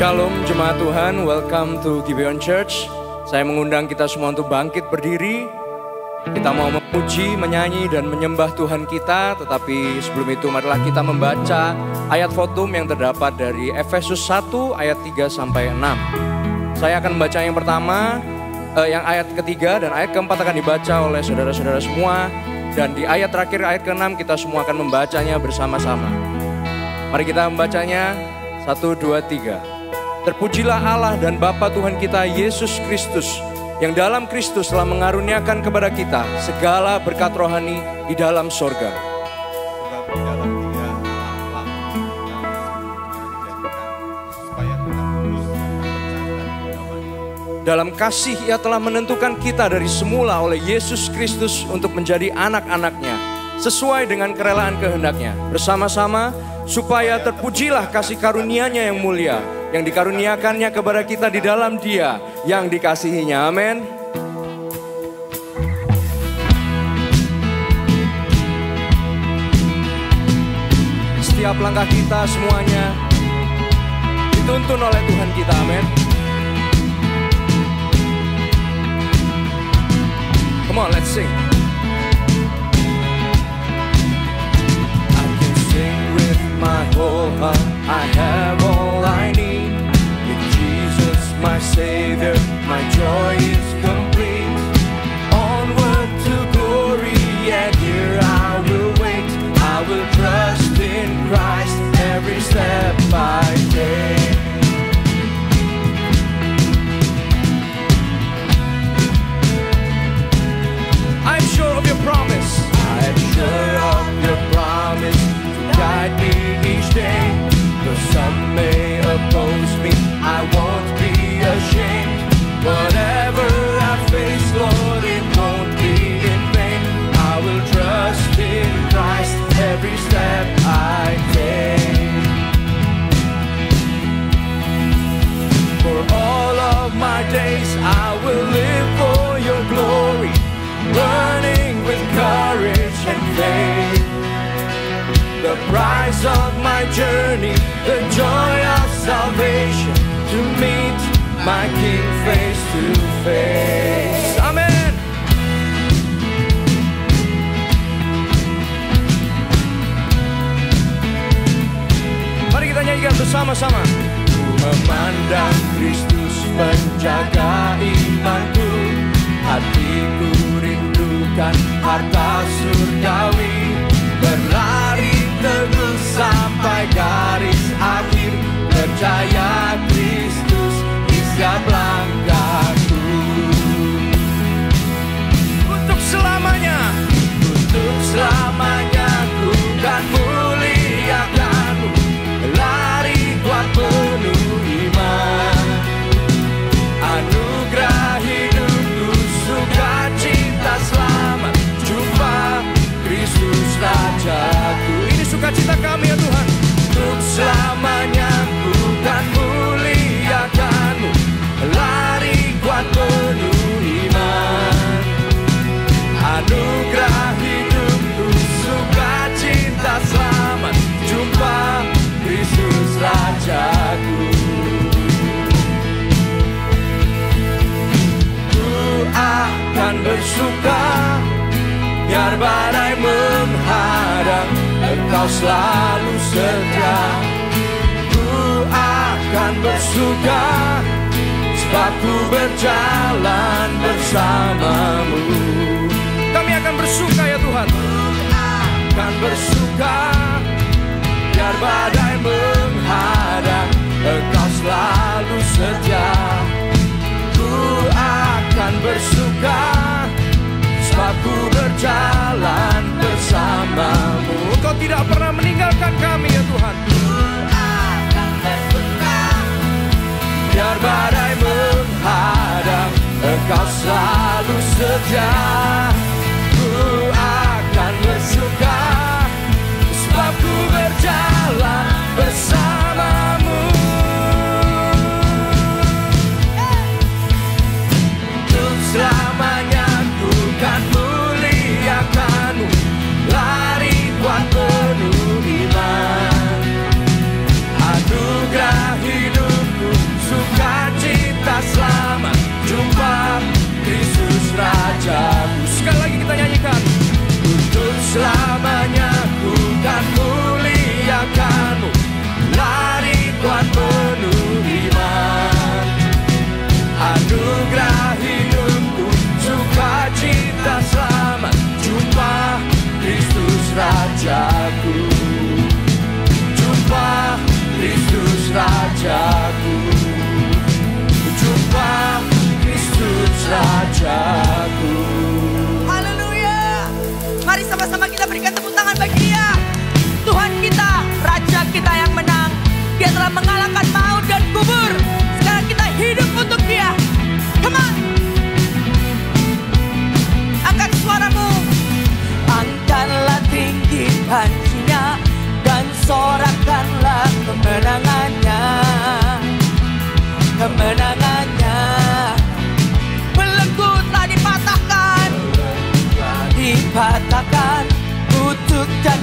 Shalom jemaat Tuhan, welcome to Gibeon Church. Saya mengundang kita semua untuk bangkit berdiri. Kita mau memuji, menyanyi dan menyembah Tuhan kita. Tetapi sebelum itu marilah kita membaca ayat fotum yang terdapat dari Efesus 1 ayat 3 sampai 6. Saya akan membaca yang pertama, yang ayat ketiga dan ayat keempat akan dibaca oleh saudara-saudara semua. Dan di ayat terakhir, ayat ke-6 kita semua akan membacanya bersama-sama. Mari kita membacanya, 1, 2, 3. Terpujilah Allah dan Bapa Tuhan kita Yesus Kristus, yang dalam Kristus telah mengaruniakan kepada kita segala berkat rohani di dalam sorga. Dalam kasih Ia telah menentukan kita dari semula oleh Yesus Kristus untuk menjadi anak-anaknya, sesuai dengan kerelaan kehendaknya, bersama-sama supaya terpujilah kasih karunia-Nya yang mulia, yang dikaruniakannya kepada kita di dalam Dia yang dikasihinya. Amin. Setiap langkah kita semuanya dituntun oleh Tuhan kita. Amin. Come on, let's sing. I can sing with my whole heart. I have all I need. In Jesus, my Savior, my joy is complete. Onward to glory, and here I will wait. I will trust in Christ every step I take. I'm sure of your promise. I'm sure of your promise to guide me each day. Though some may oppose me, I won't be ashamed. Whatever I face, Lord, it won't be in vain. I will trust in Christ every step I take. For all of my days, I will live for your glory, burning with courage and faith. The price of my journey, the joy of salvation, to meet my King face to face. Amen. Mari kita nyanyikan bersama-sama. Ku memandang Kristus penjaga imanku, hatiku rindukan harta surgawi, berlari teguh sampai garis akhir, percaya Kristus di setiap langkahku. Untuk selamanya, untuk selamanya ku kan muliakanmu, lari kuat penuh iman. Anugerah hidupku, sukacita selamat, jumpa Kristus Rajaku. Ini sukacita kami ya Tuhan. Untuk selamanya ku kan muliakanmu, lari kuat penuh iman. Anugerah hidupku, sukacita selamat, jumpa Kristus Rajaku. Ku akan bersuka biar badai menghadang, Engkau selalu setia. Ku akan bersuka sebab ku berjalan bersamamu. Kami akan bersuka ya Tuhan. Ku akan bersuka biar badai menghadang, Engkau selalu setia. Ku akan bersuka sebab ku berjalan bersamamu. Engkau tidak pernah meninggalkan kami ya Tuhan. Ku akan bersuka biar badai menghadang, Engkau selalu setia. Ku akan bersuka sebab ku berjalan bersamamu. Untuk selamanya ku kan muliakanmu, lari kuat penuh iman. Anugerah hidupku,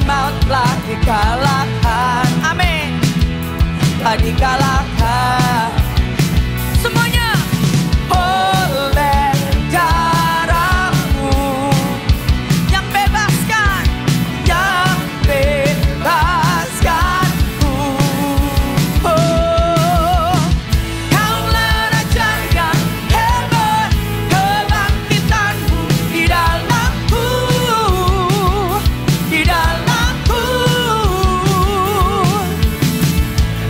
maut telah dikalahkan. Amin. Telah dikalahkan. Semuanya. Oleh darah-Mu yang bebaskan, yang bebaskan-Ku. Oh, Kaulah Raja yang hebat, kebangkitan-Mu di dalam-Ku, di dalam-Ku.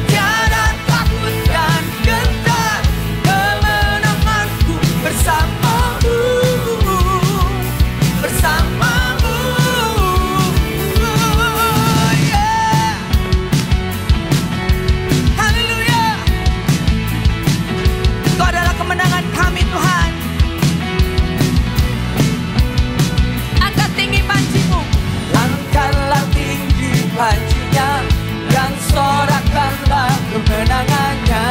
Tiada takut dan gentar, kemenangan-Ku bersama-Mu, bersama-Mu. Yeah. Haleluya. Engkau adalah kemenangan kami, Tuhan. Angkat tinggi panji-Mu, angkatlah tinggi panji-Nya, dan sorakanlah kemenangannya,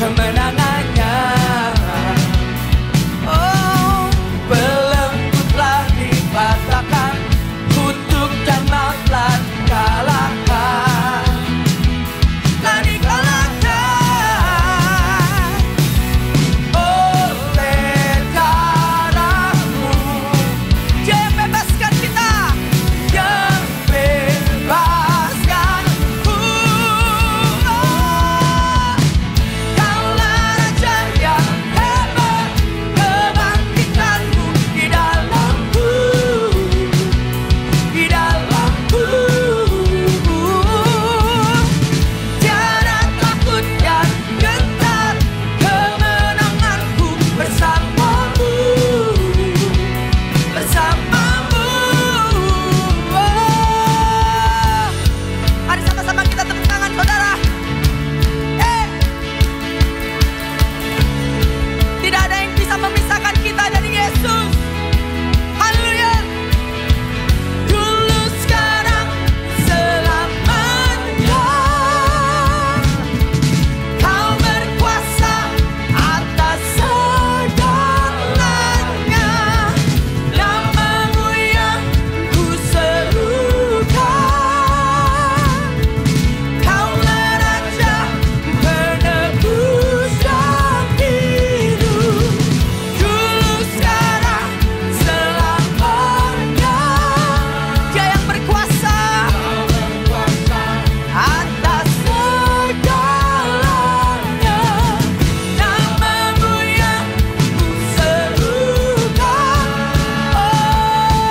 kemenangannya. Oh, belenggu telah dipatahkan, kutuk dan maut telah dikalahkan, telah dikalahkan. Oleh darah-Mu, Dia yang bebaskan kita, yang bebaskan-Ku. Kaulah Raja yang hebat, kebangkitan-Mu di dalam-Ku, di dalam-Ku. Tiada takut dan gentar, kemenangan-Ku bersama-Mu, bersama-Mu. Oh, mari sama-sama kita tepuk tangan, saudara. Tidak ada yang bisa memisahkan kita dari Yesus. Haleluya. Dulu, sekarang, selamanya. Kau berkuasa atas segalanya. Nama-Mu yang ku serukan. Kaulah Raja penebus yang hidup. Dulu, sekarang, selamanya. Dia yang berkuasa atas segalanya. Nama-Mu yang ku serukan. Oh,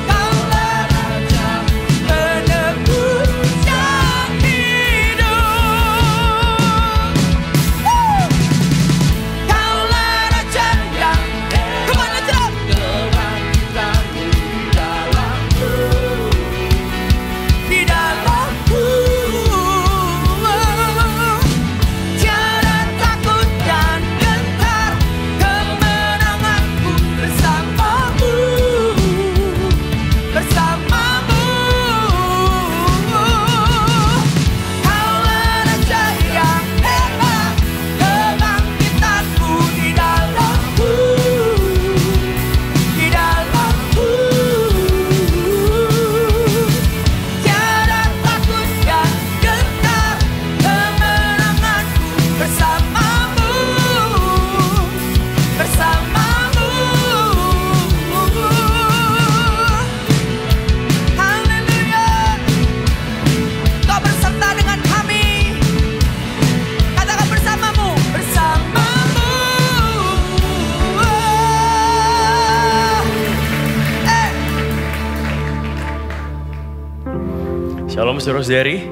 Kaulah Raja penebus yang hidup. Kaulah Raja yang kemana jelas? Kebangkitan-Mu di dalam-Ku. Tiada takut dan gentar, kemenangan-Ku bersama-Mu, bersama-Mu. Kaulah Raja yang hebat, kebangkitan-Mu di dalam-Ku, di dalam-Ku. Tiada takut dan gentar, kemenangan-Ku bersama-Mu, bersama-Mu. Haleluya. Kau berserta dengan kami. Katakan bersama-Mu, bersama-Mu. Shalom saudara-saudari,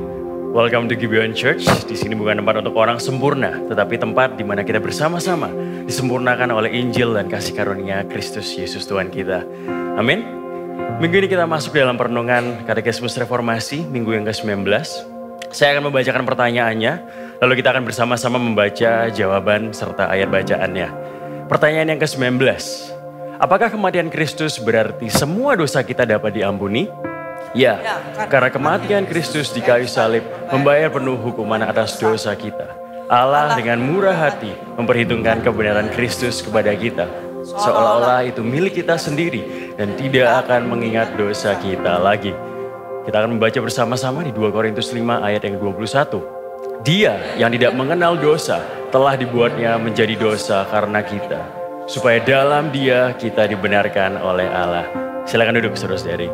welcome to Gibeon Church. Di sini bukan tempat untuk orang sempurna, tetapi tempat di mana kita bersama-sama disempurnakan oleh Injil dan kasih karunia Kristus Yesus Tuhan kita. Amin. Minggu ini kita masuk dalam perenungan Katekismus Reformasi, minggu yang ke-19. Saya akan membacakan pertanyaannya, lalu kita akan bersama-sama membaca jawaban serta ayat bacaannya. Pertanyaan yang ke-19, apakah kematian Kristus berarti semua dosa kita dapat diampuni? Ya, karena kematian Kristus di kayu salib membayar penuh hukuman atas dosa kita. Allah dengan murah hati memperhitungkan kebenaran Kristus kepada kita, seolah-olah itu milik kita sendiri dan tidak akan mengingat dosa kita lagi. Kita akan membaca bersama-sama di 2 Korintus 5 ayat yang 21. Dia yang tidak mengenal dosa telah dibuatnya menjadi dosa karena kita, supaya dalam Dia kita dibenarkan oleh Allah. Silakan duduk, saudara-saudari.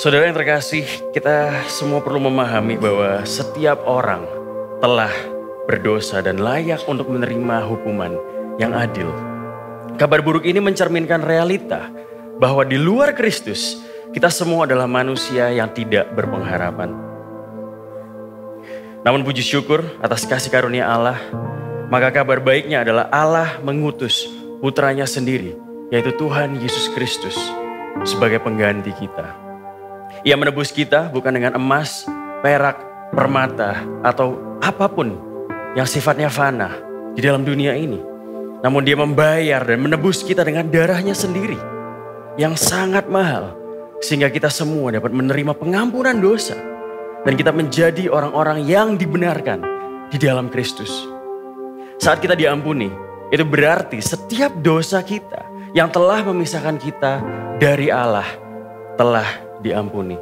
Saudara yang terkasih, kita semua perlu memahami bahwa setiap orang telah berdosa dan layak untuk menerima hukuman yang adil. Kabar buruk ini mencerminkan realita bahwa di luar Kristus, kita semua adalah manusia yang tidak berpengharapan. Namun puji syukur atas kasih karunia Allah, maka kabar baiknya adalah Allah mengutus putranya sendiri, yaitu Tuhan Yesus Kristus, sebagai pengganti kita. Ia menebus kita bukan dengan emas, perak, permata, atau apapun yang sifatnya fana di dalam dunia ini. Namun Dia membayar dan menebus kita dengan darahnya sendiri yang sangat mahal, sehingga kita semua dapat menerima pengampunan dosa dan kita menjadi orang-orang yang dibenarkan di dalam Kristus. Saat kita diampuni, itu berarti setiap dosa kita yang telah memisahkan kita dari Allah telah diampuni.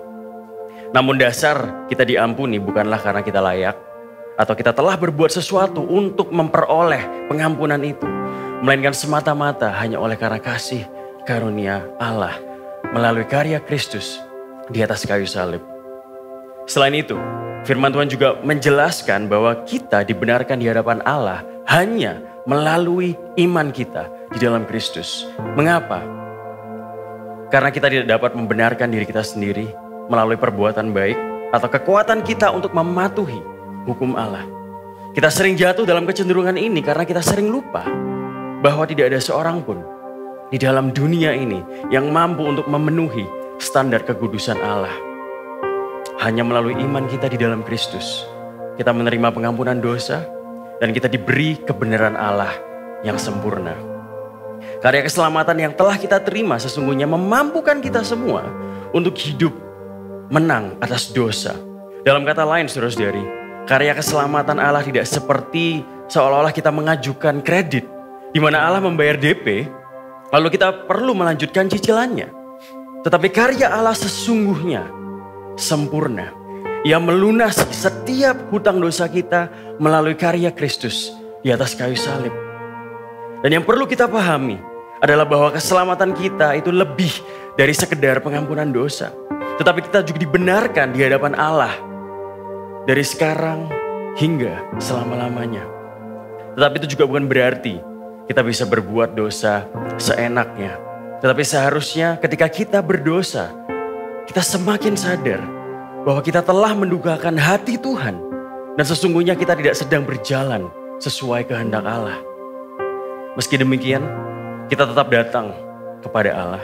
Namun dasar kita diampuni bukanlah karena kita layak atau kita telah berbuat sesuatu untuk memperoleh pengampunan itu, melainkan semata-mata hanya oleh karena kasih karunia Allah melalui karya Kristus di atas kayu salib. Selain itu, firman Tuhan juga menjelaskan bahwa kita dibenarkan di hadapan Allah hanya melalui iman kita di dalam Kristus. Mengapa? Karena kita tidak dapat membenarkan diri kita sendiri melalui perbuatan baik atau kekuatan kita untuk mematuhi hukum Allah. Kita sering jatuh dalam kecenderungan ini karena kita sering lupa bahwa tidak ada seorang pun di dalam dunia ini yang mampu untuk memenuhi standar kekudusan Allah. Hanya melalui iman kita di dalam Kristus, kita menerima pengampunan dosa dan kita diberi kebenaran Allah yang sempurna. Karya keselamatan yang telah kita terima sesungguhnya memampukan kita semua untuk hidup menang atas dosa. Dalam kata lain, saudara-saudari, karya keselamatan Allah tidak seperti seolah-olah kita mengajukan kredit, di mana Allah membayar DP, lalu kita perlu melanjutkan cicilannya. Tetapi karya Allah sesungguhnya sempurna. Ia melunasi setiap hutang dosa kita melalui karya Kristus di atas kayu salib. Dan yang perlu kita pahami adalah bahwa keselamatan kita itu lebih dari sekedar pengampunan dosa. Tetapi kita juga dibenarkan di hadapan Allah dari sekarang hingga selama-lamanya. Tetapi itu juga bukan berarti kita bisa berbuat dosa seenaknya. Tetapi seharusnya ketika kita berdosa, kita semakin sadar bahwa kita telah mendukakan hati Tuhan. Dan sesungguhnya kita tidak sedang berjalan sesuai kehendak Allah. Meski demikian, kita tetap datang kepada Allah.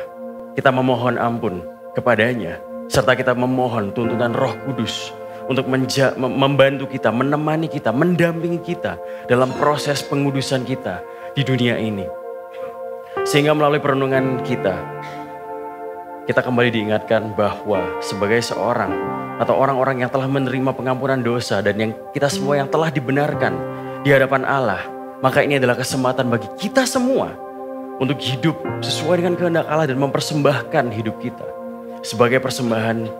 Kita memohon ampun kepadanya. Serta kita memohon tuntunan Roh Kudus untuk membantu kita, menemani kita, mendampingi kita dalam proses pengudusan kita di dunia ini. Sehingga melalui perenungan kita kembali diingatkan bahwa sebagai seorang atau orang-orang yang telah menerima pengampunan dosa dan yang kita semua yang telah dibenarkan di hadapan Allah, maka ini adalah kesempatan bagi kita semua untuk hidup sesuai dengan kehendak Allah dan mempersembahkan hidup kita sebagai persembahan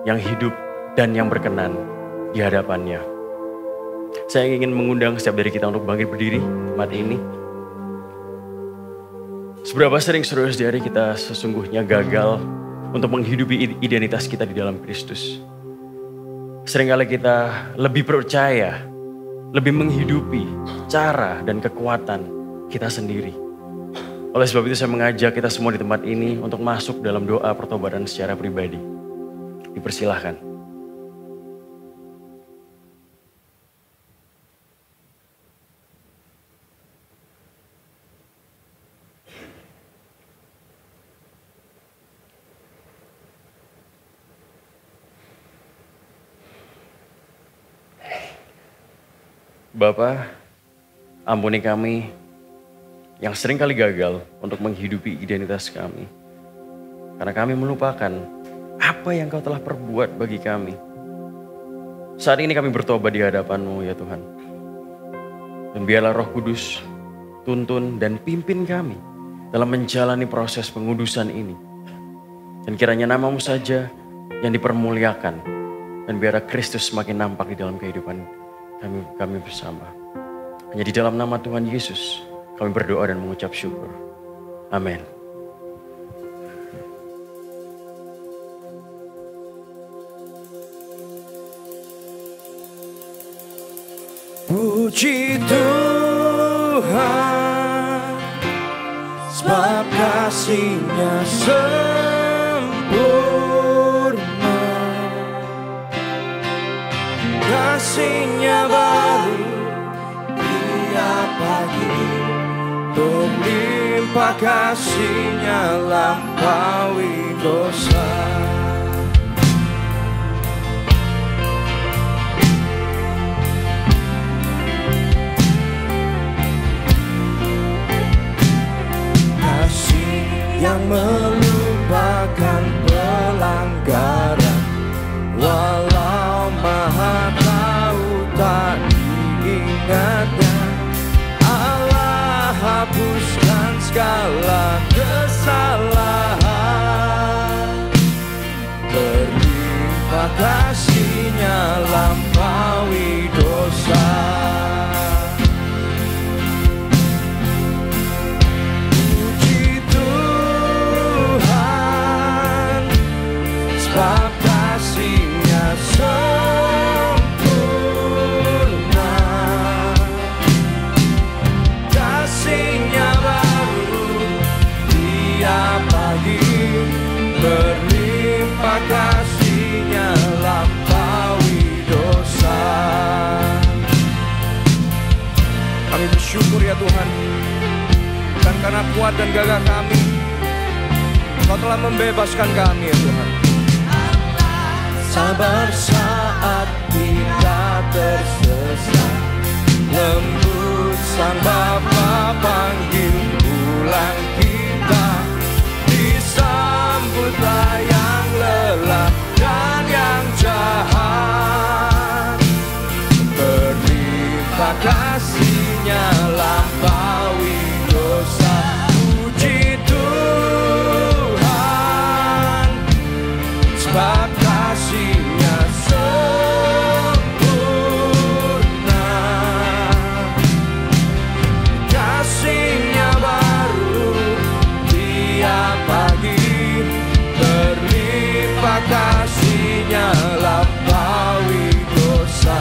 yang hidup dan yang berkenan di hadapannya. Saya ingin mengundang setiap dari kita untuk bangkit berdiri malam ini. Seberapa sering saudara-saudari kita sesungguhnya gagal untuk menghidupi identitas kita di dalam Kristus. Seringkali kita lebih percaya, lebih menghidupi cara dan kekuatan kita sendiri. Oleh sebab itu saya mengajak kita semua di tempat ini untuk masuk dalam doa pertobatan secara pribadi. Dipersilahkan. Bapa, ampuni kami yang sering kali gagal untuk menghidupi identitas kami. Karena kami melupakan apa yang Kau telah perbuat bagi kami. Saat ini kami bertobat di hadapan-Mu ya Tuhan. Dan biarlah Roh Kudus tuntun dan pimpin kami dalam menjalani proses pengudusan ini. Dan kiranya nama-Mu saja yang dipermuliakan. Dan biarlah Kristus semakin nampak di dalam kehidupan kami bersama. Hanya di dalam nama Tuhan Yesus kami berdoa dan mengucap syukur. Amin. Puji Tuhan, sebab kasih-Nya sempurna, kasih-Nya baru tiap pagi, berlimpah kasih-Nya lampaui dosa. Yang melupakan pelanggaran, walau Maha Tahu tak diingatnya. Allah hapuskan segala kesalahan, berlimpah kasih-Nya lampaui dosa. Sebab kasih-Nya sempurna, kasih-Nya baru tiap pagi, berlimpah kasih-Nya lampaui dosa. Kami bersyukur ya Tuhan, bukan karena kuat dan gagah kami, Kau telah membebaskan kami ya Tuhan. Sabar saat kita tersesat, lembut Sang Bapa panggil pulang kita, disambutlah yang lelah dan yang jahat, berlimpah kasih-Nya lampaui dosa. Puji Tuhan, sebab kasih-Nya sempurna, kasih-Nya baru tiap pagi, berlimpah kasih-Nya lampaui dosa.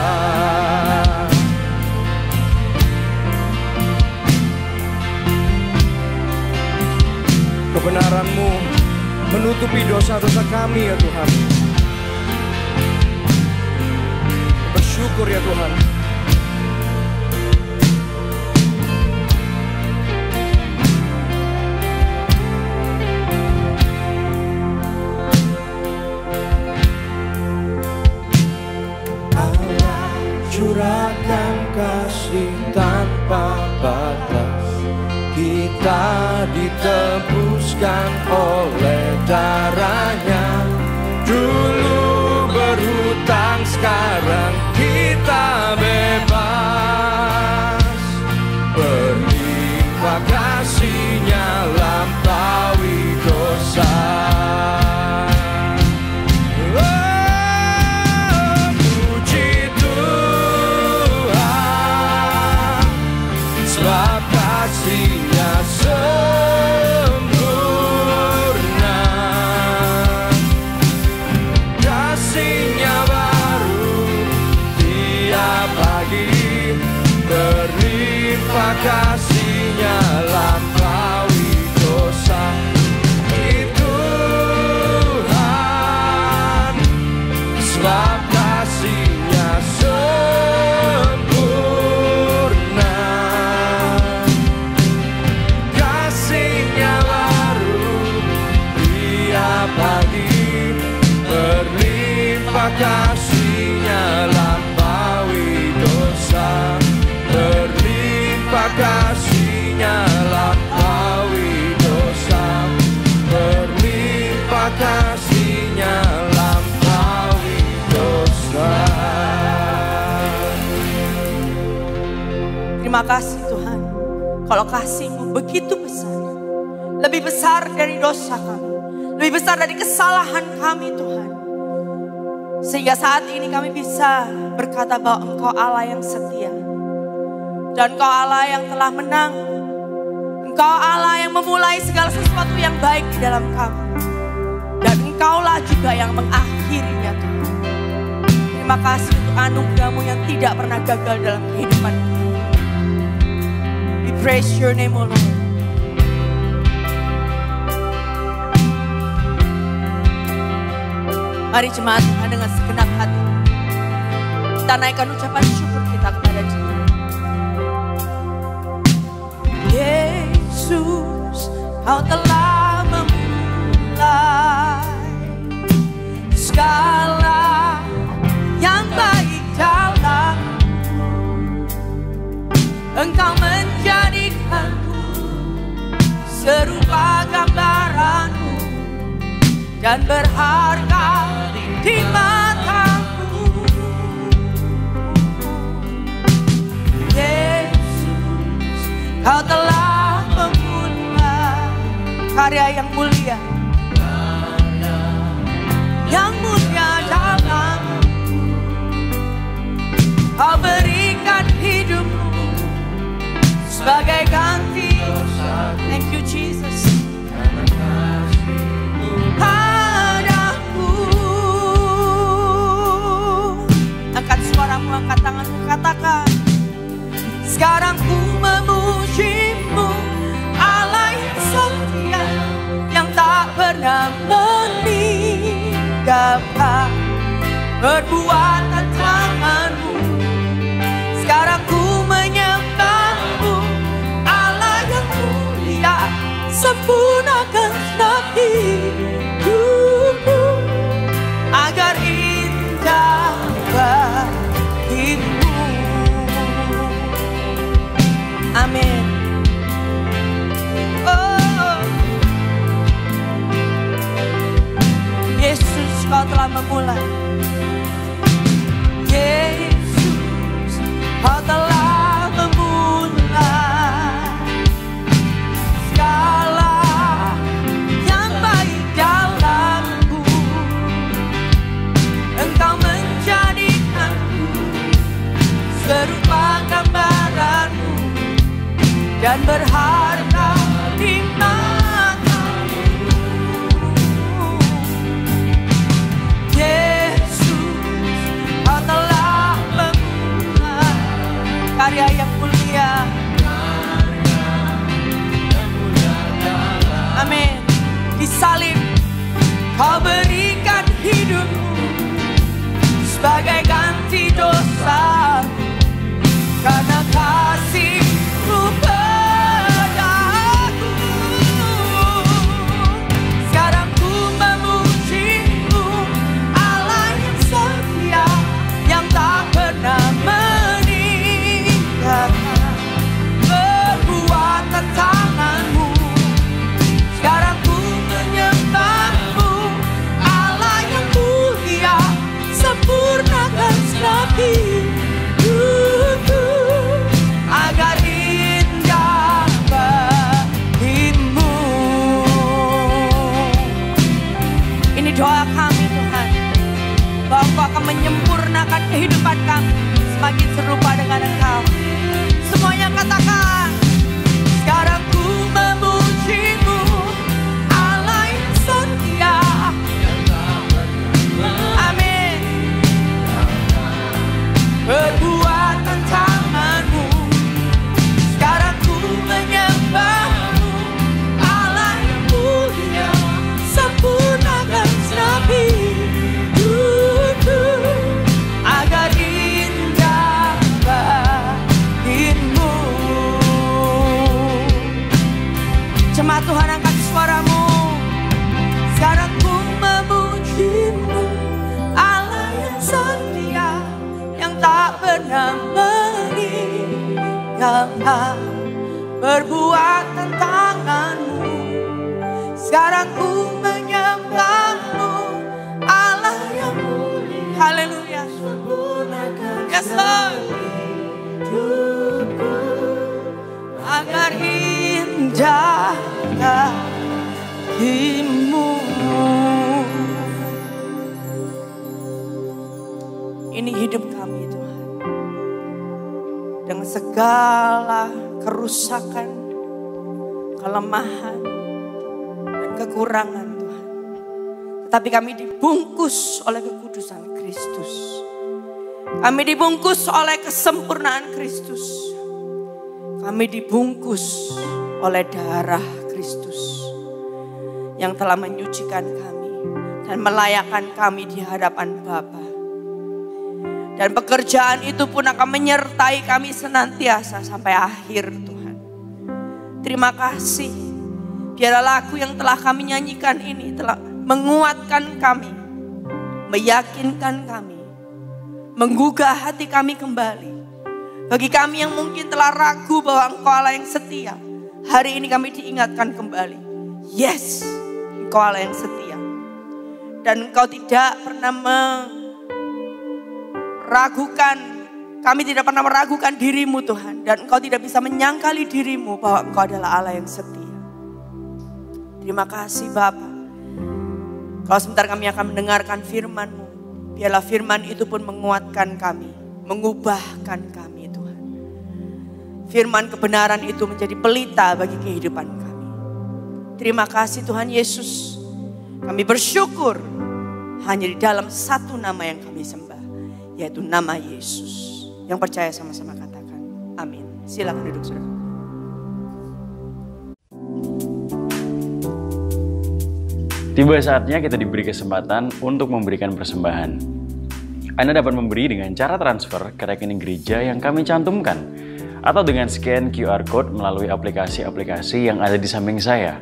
Kebenaran-Mu menutupi dosa-dosa kami ya Tuhan. Bersyukur ya Tuhan. Allah curahkan kasih tanpa batas, kita ditebuskan oleh darah-Nya. Dulu berhutang, sekarang kita bebas, berlimpah kasih-Nya lampaui dosa. Oh, puji Tuhan, sebab kasih-Nya sempurna, kasih-Nya baru tiap pagi, berlimpah kasih-Nya lampaui dosa. Tuhan, sebab kasih-Nya sempurna, kasih-Nya baru tiap pagi, berlimpah kasih-Nya lampaui dosa, berlimpah kasih-Nya lampaui dosa, berlimpah kasih-Nya lampaui dosa. Terima kasih Tuhan, kalau kasih-Mu begitu besar, lebih besar dari dosa kami, lebih besar dari kesalahan kami Tuhan. Sehingga saat ini kami bisa berkata bahwa Engkau Allah yang setia. Dan Engkau Allah yang telah menang. Engkau Allah yang memulai segala sesuatu yang baik di dalam kami. Dan Engkaulah juga yang mengakhirinya Tuhan. Terima kasih untuk anugerah-Mu yang tidak pernah gagal dalam kehidupan kami. We praise your name, O Lord. Mari jemaat Tuhan dengan segenap hati kita naikkan ucapan syukur kita kepada Dia. Yesus, Kau telah memulai segala yang baik dalamku. Engkau menjadikanku serupa gambaran-Mu dan berharga di matamu. Yesus, Kau telah memulai karya yang mulia, yang mulia dalamku. Kau berikan hidupmu sebagai ganti. Thank you Jesus. Angkat suaramu, angkat tanganmu, katakan. Sekarang ku memuji-Mu, Allah yang setia, yang tak pernah meninggalkan perbuatan tangan-Mu. Sekarang ku menyembah-Mu, Allah yang mulia, sempurnakan hidupku agar indah bagimu. Amin. Oh, Yesus, Kau telah memulai. Yesus, Kau telah memulai segala yang baik dalamku. Engkau menjadikanku serupa gambaran-Mu dan berharga di matamu. Yesus, Kau telah memulai karya yang mulia. Amin. Disalib Kau berikan hidupmu sebagai ganti dosa. Karena kasih-Mu padaku, sekarang ku memuji-Mu, Allah yang setia, yang tak pernah meninggalkan perbuatan tangan-Mu. Sekarang ku menyembah-Mu, Allah yang mulia, sempurnakan setiap hidupku agar indah bagimu. Ini doa kami Tuhan, bahwa Engkau akan menyempurnakan kehidupan kami semakin serupa dengan Engkau. Semuanya katakan. Sekarang ku memuji-Mu, Allah yang setia. Amin. Perbuatan tangan-Mu, sekarang ku menyembah-Mu, Allah yang mulia, sempurnakan setiap hidupku agar indah bagimu. Jemaat Tuhan, angkat suaramu. Sekarang ku memuji-Mu, Allah yang setia, yang tak pernah meninggalkan perbuatan tangan-Mu. Sekarang ku menyembah-Mu, Allah yang mulia. Haleluya. Yes Lord. Agar indah bagimu. Ini hidup kami Tuhan. Dengan segala kerusakan, kelemahan, dan kekurangan Tuhan. Tetapi kami dibungkus oleh kekudusan Kristus. Kami dibungkus oleh kesempurnaan Kristus. Kami dibungkus oleh darah Kristus yang telah menyucikan kami dan melayakkan kami di hadapan Bapa. Dan pekerjaan itu pun akan menyertai kami senantiasa sampai akhir Tuhan. Terima kasih. Biarlah lagu yang telah kami nyanyikan ini telah menguatkan kami, meyakinkan kami, menggugah hati kami kembali. Bagi kami yang mungkin telah ragu bahwa Engkau Allah yang setia, hari ini kami diingatkan kembali. Yes, Engkau Allah yang setia. Dan Engkau tidak pernah meragukan, kami tidak pernah meragukan dirimu Tuhan. Dan Engkau tidak bisa menyangkali dirimu bahwa Engkau adalah Allah yang setia. Terima kasih Bapa. Kalau sebentar kami akan mendengarkan firman-Mu, biarlah firman itu pun menguatkan kami, mengubahkan kami Tuhan. Firman kebenaran itu menjadi pelita bagi kehidupan kami. Terima kasih Tuhan Yesus. Kami bersyukur hanya di dalam satu nama yang kami sembah, yaitu nama Yesus. Yang percaya sama-sama katakan amin. Silakan duduk saudara. Tiba saatnya kita diberi kesempatan untuk memberikan persembahan. Anda dapat memberi dengan cara transfer ke rekening gereja yang kami cantumkan, atau dengan scan QR Code melalui aplikasi-aplikasi yang ada di samping saya.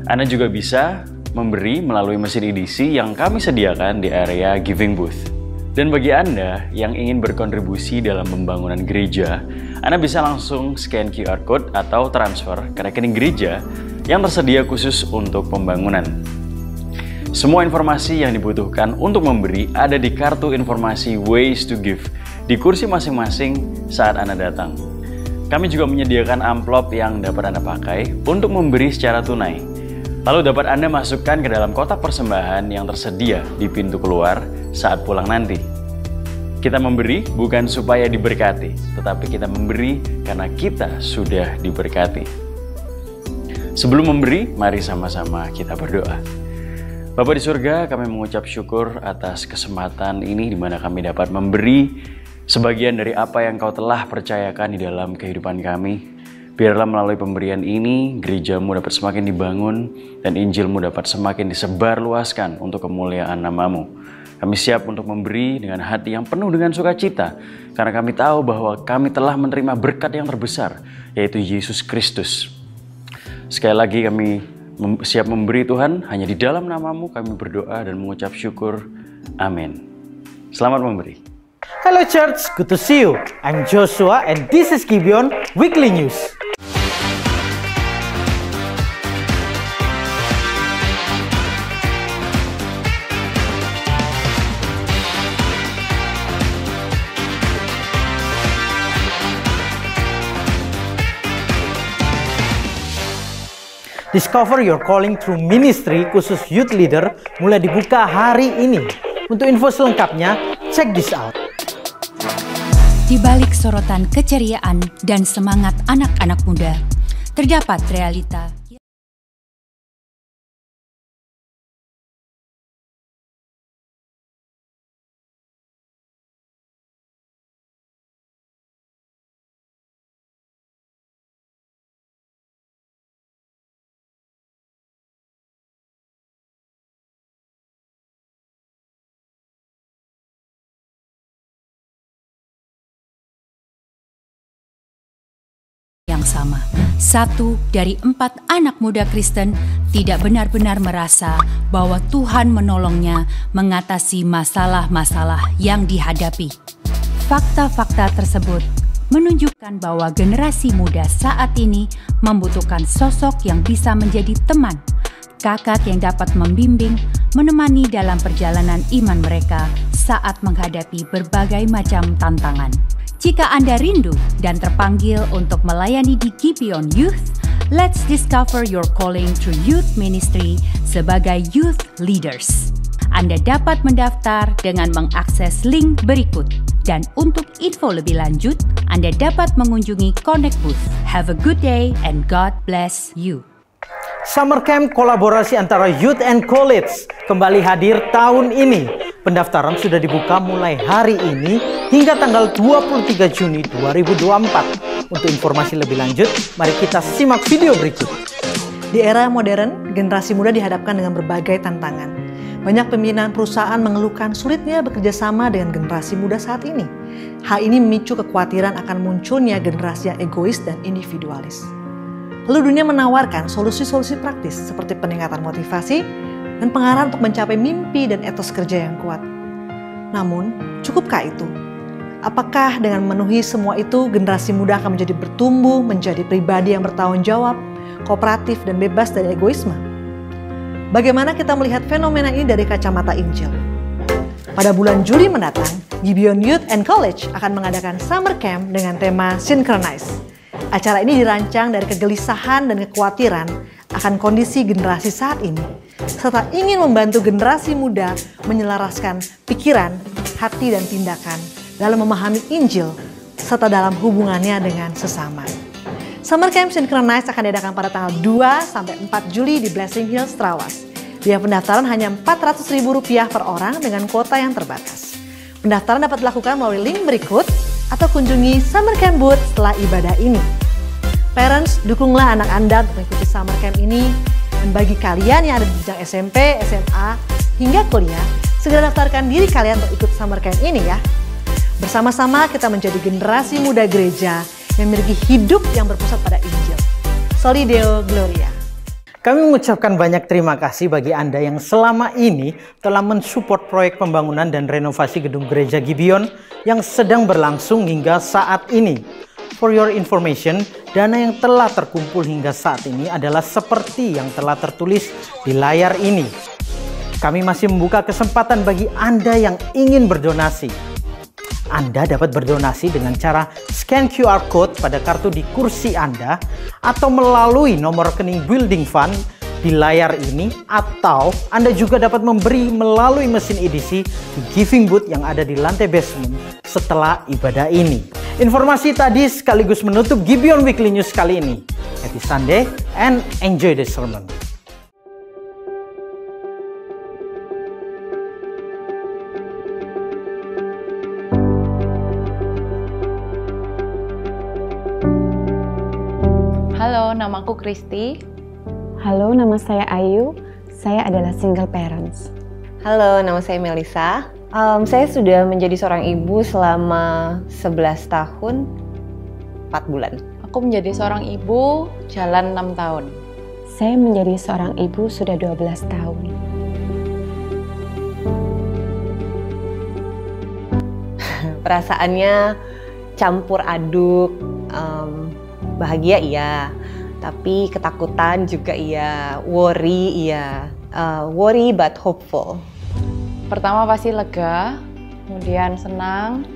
Anda juga bisa memberi melalui mesin edisi yang kami sediakan di area giving booth. Dan bagi Anda yang ingin berkontribusi dalam pembangunan gereja, Anda bisa langsung scan QR Code atau transfer ke rekening gereja yang tersedia khusus untuk pembangunan. Semua informasi yang dibutuhkan untuk memberi ada di kartu informasi Ways to Give di kursi masing-masing saat Anda datang. Kami juga menyediakan amplop yang dapat Anda pakai untuk memberi secara tunai. Lalu dapat Anda masukkan ke dalam kotak persembahan yang tersedia di pintu keluar saat pulang nanti. Kita memberi bukan supaya diberkati, tetapi kita memberi karena kita sudah diberkati. Sebelum memberi, mari sama-sama kita berdoa. Bapa di surga, kami mengucap syukur atas kesempatan ini di mana kami dapat memberi sebagian dari apa yang Kau telah percayakan di dalam kehidupan kami. Biarlah melalui pemberian ini, gereja-Mu dapat semakin dibangun dan Injil-Mu dapat semakin disebarluaskan untuk kemuliaan nama-Mu. Kami siap untuk memberi dengan hati yang penuh dengan sukacita, karena kami tahu bahwa kami telah menerima berkat yang terbesar, yaitu Yesus Kristus. Sekali lagi kami siap memberi Tuhan, hanya di dalam nama-Mu kami berdoa dan mengucap syukur. Amin. Selamat memberi. Hello church, good to see you. I'm Joshua and this is Gibeon Weekly News. Discover Your Calling Through Ministry khusus Youth Leader mulai dibuka hari ini. Untuk info selengkapnya, check this out. Di balik sorotan keceriaan dan semangat anak-anak muda, terdapat realita. Sama. 1 dari 4 anak muda Kristen tidak benar-benar merasa bahwa Tuhan menolongnya mengatasi masalah-masalah yang dihadapi. Fakta-fakta tersebut menunjukkan bahwa generasi muda saat ini membutuhkan sosok yang bisa menjadi teman, kakak yang dapat membimbing, menemani dalam perjalanan iman mereka saat menghadapi berbagai macam tantangan. Jika Anda rindu dan terpanggil untuk melayani di Gibeon Youth, Let's discover your calling through youth ministry sebagai youth leaders. Anda dapat mendaftar dengan mengakses link berikut. Dan untuk info lebih lanjut, Anda dapat mengunjungi Connect Booth. Have a good day and God bless you. Summer Camp kolaborasi antara Youth and College kembali hadir tahun ini. Pendaftaran sudah dibuka mulai hari ini hingga tanggal 23 Juni 2024. Untuk informasi lebih lanjut, mari kita simak video berikut. Di era modern, generasi muda dihadapkan dengan berbagai tantangan. Banyak pimpinan perusahaan mengeluhkan sulitnya bekerja sama dengan generasi muda saat ini. Hal ini memicu kekhawatiran akan munculnya generasi yang egois dan individualis. Lalu dunia menawarkan solusi-solusi praktis seperti peningkatan motivasi dan pengarahan untuk mencapai mimpi dan etos kerja yang kuat. Namun, cukupkah itu? Apakah dengan memenuhi semua itu, generasi muda akan menjadi bertumbuh, menjadi pribadi yang bertanggung jawab, kooperatif, dan bebas dari egoisme? Bagaimana kita melihat fenomena ini dari kacamata Injil? Pada bulan Juli mendatang, Gibeon Youth and College akan mengadakan Summer Camp dengan tema Synchronize. Acara ini dirancang dari kegelisahan dan kekhawatiran akan kondisi generasi saat ini, serta ingin membantu generasi muda menyelaraskan pikiran, hati, dan tindakan dalam memahami Injil, serta dalam hubungannya dengan sesama. Summer Camp Synchronize akan diadakan pada tanggal 2-4 Juli di Blessing Hills, Trawas. Biaya pendaftaran hanya Rp400.000 per orang dengan kuota yang terbatas. Pendaftaran dapat dilakukan melalui link berikut atau kunjungi Summer Camp Booth setelah ibadah ini. Parents, dukunglah anak Anda untuk mengikuti Summer Camp ini. Dan bagi kalian yang ada di jenjang SMP, SMA, hingga kuliah, segera daftarkan diri kalian untuk ikut Summer Camp ini ya. Bersama-sama kita menjadi generasi muda gereja yang memiliki hidup yang berpusat pada Injil. Soli Deo Gloria. Kami mengucapkan banyak terima kasih bagi Anda yang selama ini telah mensupport proyek pembangunan dan renovasi gedung gereja Gibeon yang sedang berlangsung hingga saat ini. For your information, dana yang telah terkumpul hingga saat ini adalah seperti yang telah tertulis di layar ini. Kami masih membuka kesempatan bagi Anda yang ingin berdonasi. Anda dapat berdonasi dengan cara scan QR Code pada kartu di kursi Anda atau melalui nomor rekening Building Fund di layar ini, atau Anda juga dapat memberi melalui mesin edisi di Giving Booth yang ada di lantai basement setelah ibadah ini. Informasi tadi sekaligus menutup Gibeon Weekly News kali ini. Happy Sunday and enjoy the sermon. Halo, namaku Kristi. Halo, nama saya Ayu. Saya adalah single parents. Halo, nama saya Melisa. Saya sudah menjadi seorang ibu selama 11 tahun, 4 bulan. Aku menjadi seorang ibu jalan 6 tahun. Saya menjadi seorang ibu sudah 12 tahun. Perasaannya campur aduk, bahagia iya, tapi ketakutan juga iya, worry iya, worry but hopeful. Pertama pasti lega, kemudian senang,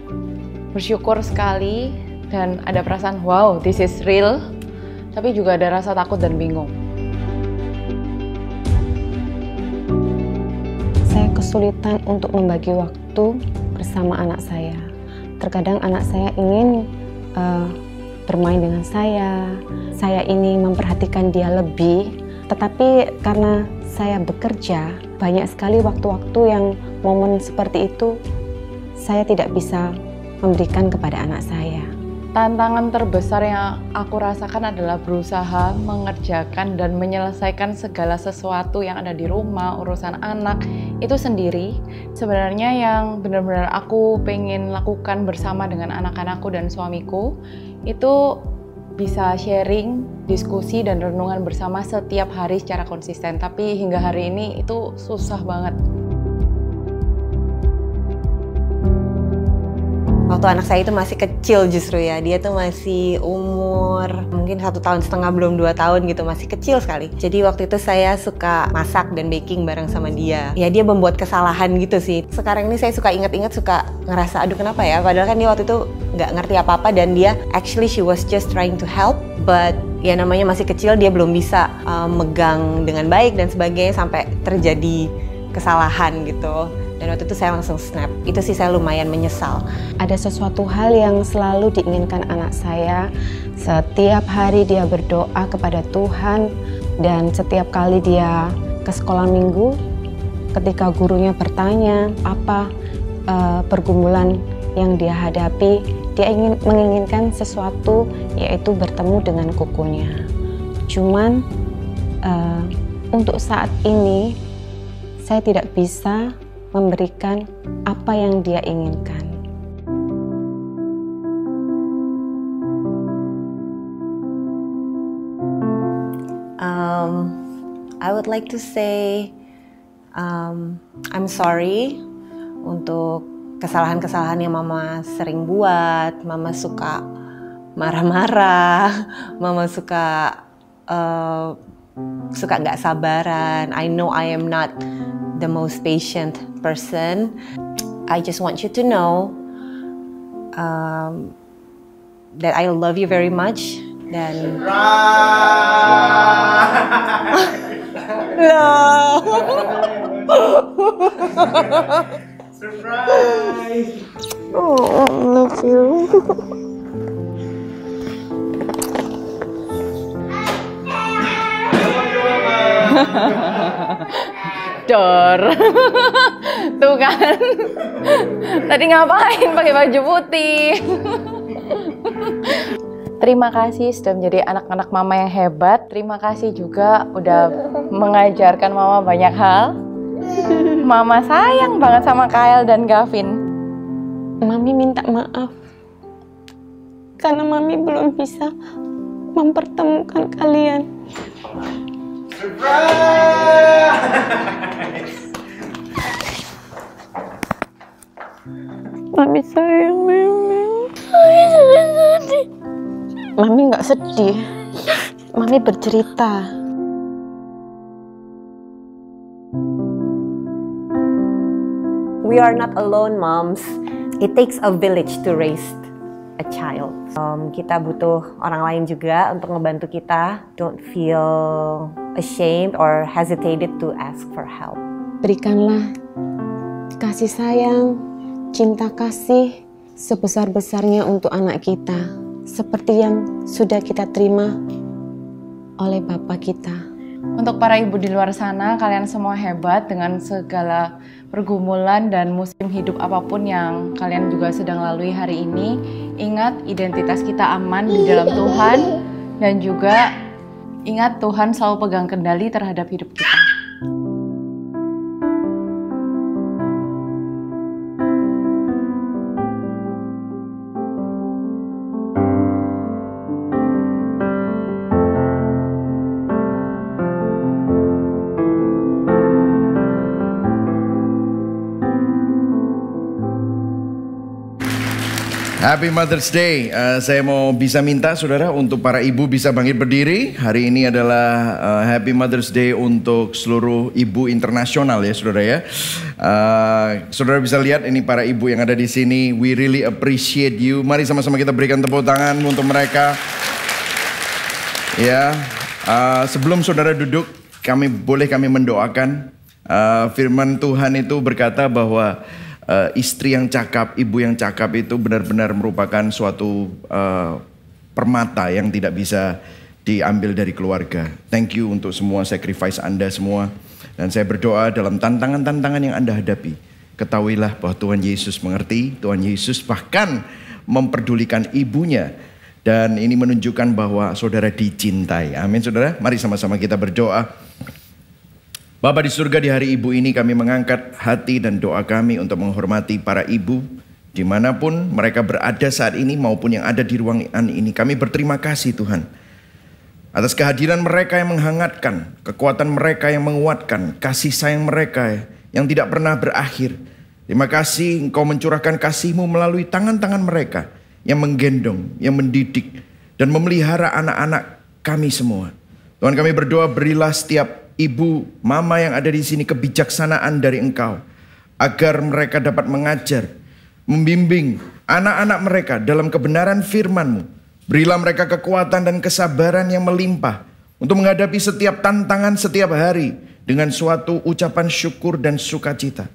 bersyukur sekali, dan ada perasaan wow, this is real, tapi juga ada rasa takut dan bingung. Saya kesulitan untuk membagi waktu bersama anak saya. Terkadang anak saya ingin bermain dengan saya ingin memperhatikan dia lebih, tetapi karena saya bekerja, banyak sekali waktu-waktu yang momen seperti itu saya tidak bisa memberikan kepada anak saya. Tantangan terbesar yang aku rasakan adalah berusaha mengerjakan dan menyelesaikan segala sesuatu yang ada di rumah, urusan anak itu sendiri. Sebenarnya yang benar-benar aku pengen lakukan bersama dengan anak-anakku dan suamiku itu bisa sharing, diskusi, dan renungan bersama setiap hari secara konsisten. Tapi hingga hari ini itu susah banget. Waktu anak saya itu masih kecil justru ya, dia tuh masih umur mungkin 1,5 tahun, belum 2 tahun gitu, masih kecil sekali. Jadi waktu itu saya suka masak dan baking bareng sama dia. Ya dia membuat kesalahan gitu sih. Sekarang ini saya suka ingat-ingat, suka ngerasa aduh kenapa ya, padahal kan dia waktu itu nggak ngerti apa-apa dan dia actually she was just trying to help, but ya namanya masih kecil, dia belum bisa megang dengan baik dan sebagainya sampai terjadi kesalahan gitu. Dan waktu itu saya langsung snap. Itu sih saya lumayan menyesal. Ada sesuatu hal yang selalu diinginkan anak saya. Setiap hari dia berdoa kepada Tuhan, dan setiap kali dia ke sekolah minggu, ketika gurunya bertanya apa pergumulan yang dia hadapi, dia menginginkan sesuatu, yaitu bertemu dengan kukunya. Cuman untuk saat ini saya tidak bisa memberikan apa yang dia inginkan. I would like to say I'm sorry untuk kesalahan-kesalahan yang Mama sering buat. Mama suka marah-marah, Mama suka nggak sabaran. I know I am not the most patient person. I just want you to know that I love you very much. Dan surprise. Oh, I love you. Dor. Tuh kan. Tadi ngapain pakai baju putih? Terima kasih sudah menjadi anak-anak Mama yang hebat. Terima kasih juga udah mengajarkan Mama banyak hal. Mama sayang banget sama Kyle dan Gavin. Mami minta maaf karena Mami belum bisa mempertemukan kalian. Mami sayang Mimi. Mami nggak sedih. Mami bercerita. We are not alone, moms. It takes a village to raise a child. Kita butuh orang lain juga untuk ngebantu kita. Don't feel ashamed or hesitated to ask for help. Berikanlah kasih sayang, cinta kasih sebesar-besarnya untuk anak kita, seperti yang sudah kita terima oleh Bapa kita. Untuk para ibu di luar sana, kalian semua hebat dengan segala pergumulan dan musim hidup apapun yang kalian juga sedang lalui hari ini. Ingat, identitas kita aman di dalam Tuhan, dan juga ingat Tuhan selalu pegang kendali terhadap hidup kita. Happy Mother's Day. Saya mau bisa minta saudara untuk para ibu bisa bangkit berdiri. Hari ini adalah Happy Mother's Day untuk seluruh ibu internasional ya saudara ya. Saudara bisa lihat ini para ibu yang ada di sini. We really appreciate you. Mari sama-sama kita berikan tepuk tangan untuk mereka. Ya, sebelum saudara duduk, kami mendoakan. Firman Tuhan itu berkata bahwa istri yang cakap, ibu yang cakap itu benar-benar merupakan suatu permata yang tidak bisa diambil dari keluarga. Thank you untuk semua sacrifice Anda semua. Dan saya berdoa dalam tantangan-tantangan yang Anda hadapi, ketahuilah bahwa Tuhan Yesus mengerti, Tuhan Yesus bahkan memperdulikan ibunya. Dan ini menunjukkan bahwa saudara dicintai. Amin saudara, mari sama-sama kita berdoa. Bapa di surga, di hari ibu ini kami mengangkat hati dan doa kami untuk menghormati para ibu dimanapun mereka berada saat ini maupun yang ada di ruangan ini. Kami berterima kasih Tuhan atas kehadiran mereka yang menghangatkan, kekuatan mereka yang menguatkan, kasih sayang mereka yang tidak pernah berakhir. Terima kasih Engkau mencurahkan kasih-Mu melalui tangan-tangan mereka yang menggendong, yang mendidik dan memelihara anak-anak kami semua. Tuhan, kami berdoa berilah setiap ibu, mama yang ada di sini kebijaksanaan dari Engkau, agar mereka dapat mengajar, membimbing anak-anak mereka dalam kebenaran firman-Mu. Berilah mereka kekuatan dan kesabaran yang melimpah untuk menghadapi setiap tantangan setiap hari dengan suatu ucapan syukur dan sukacita.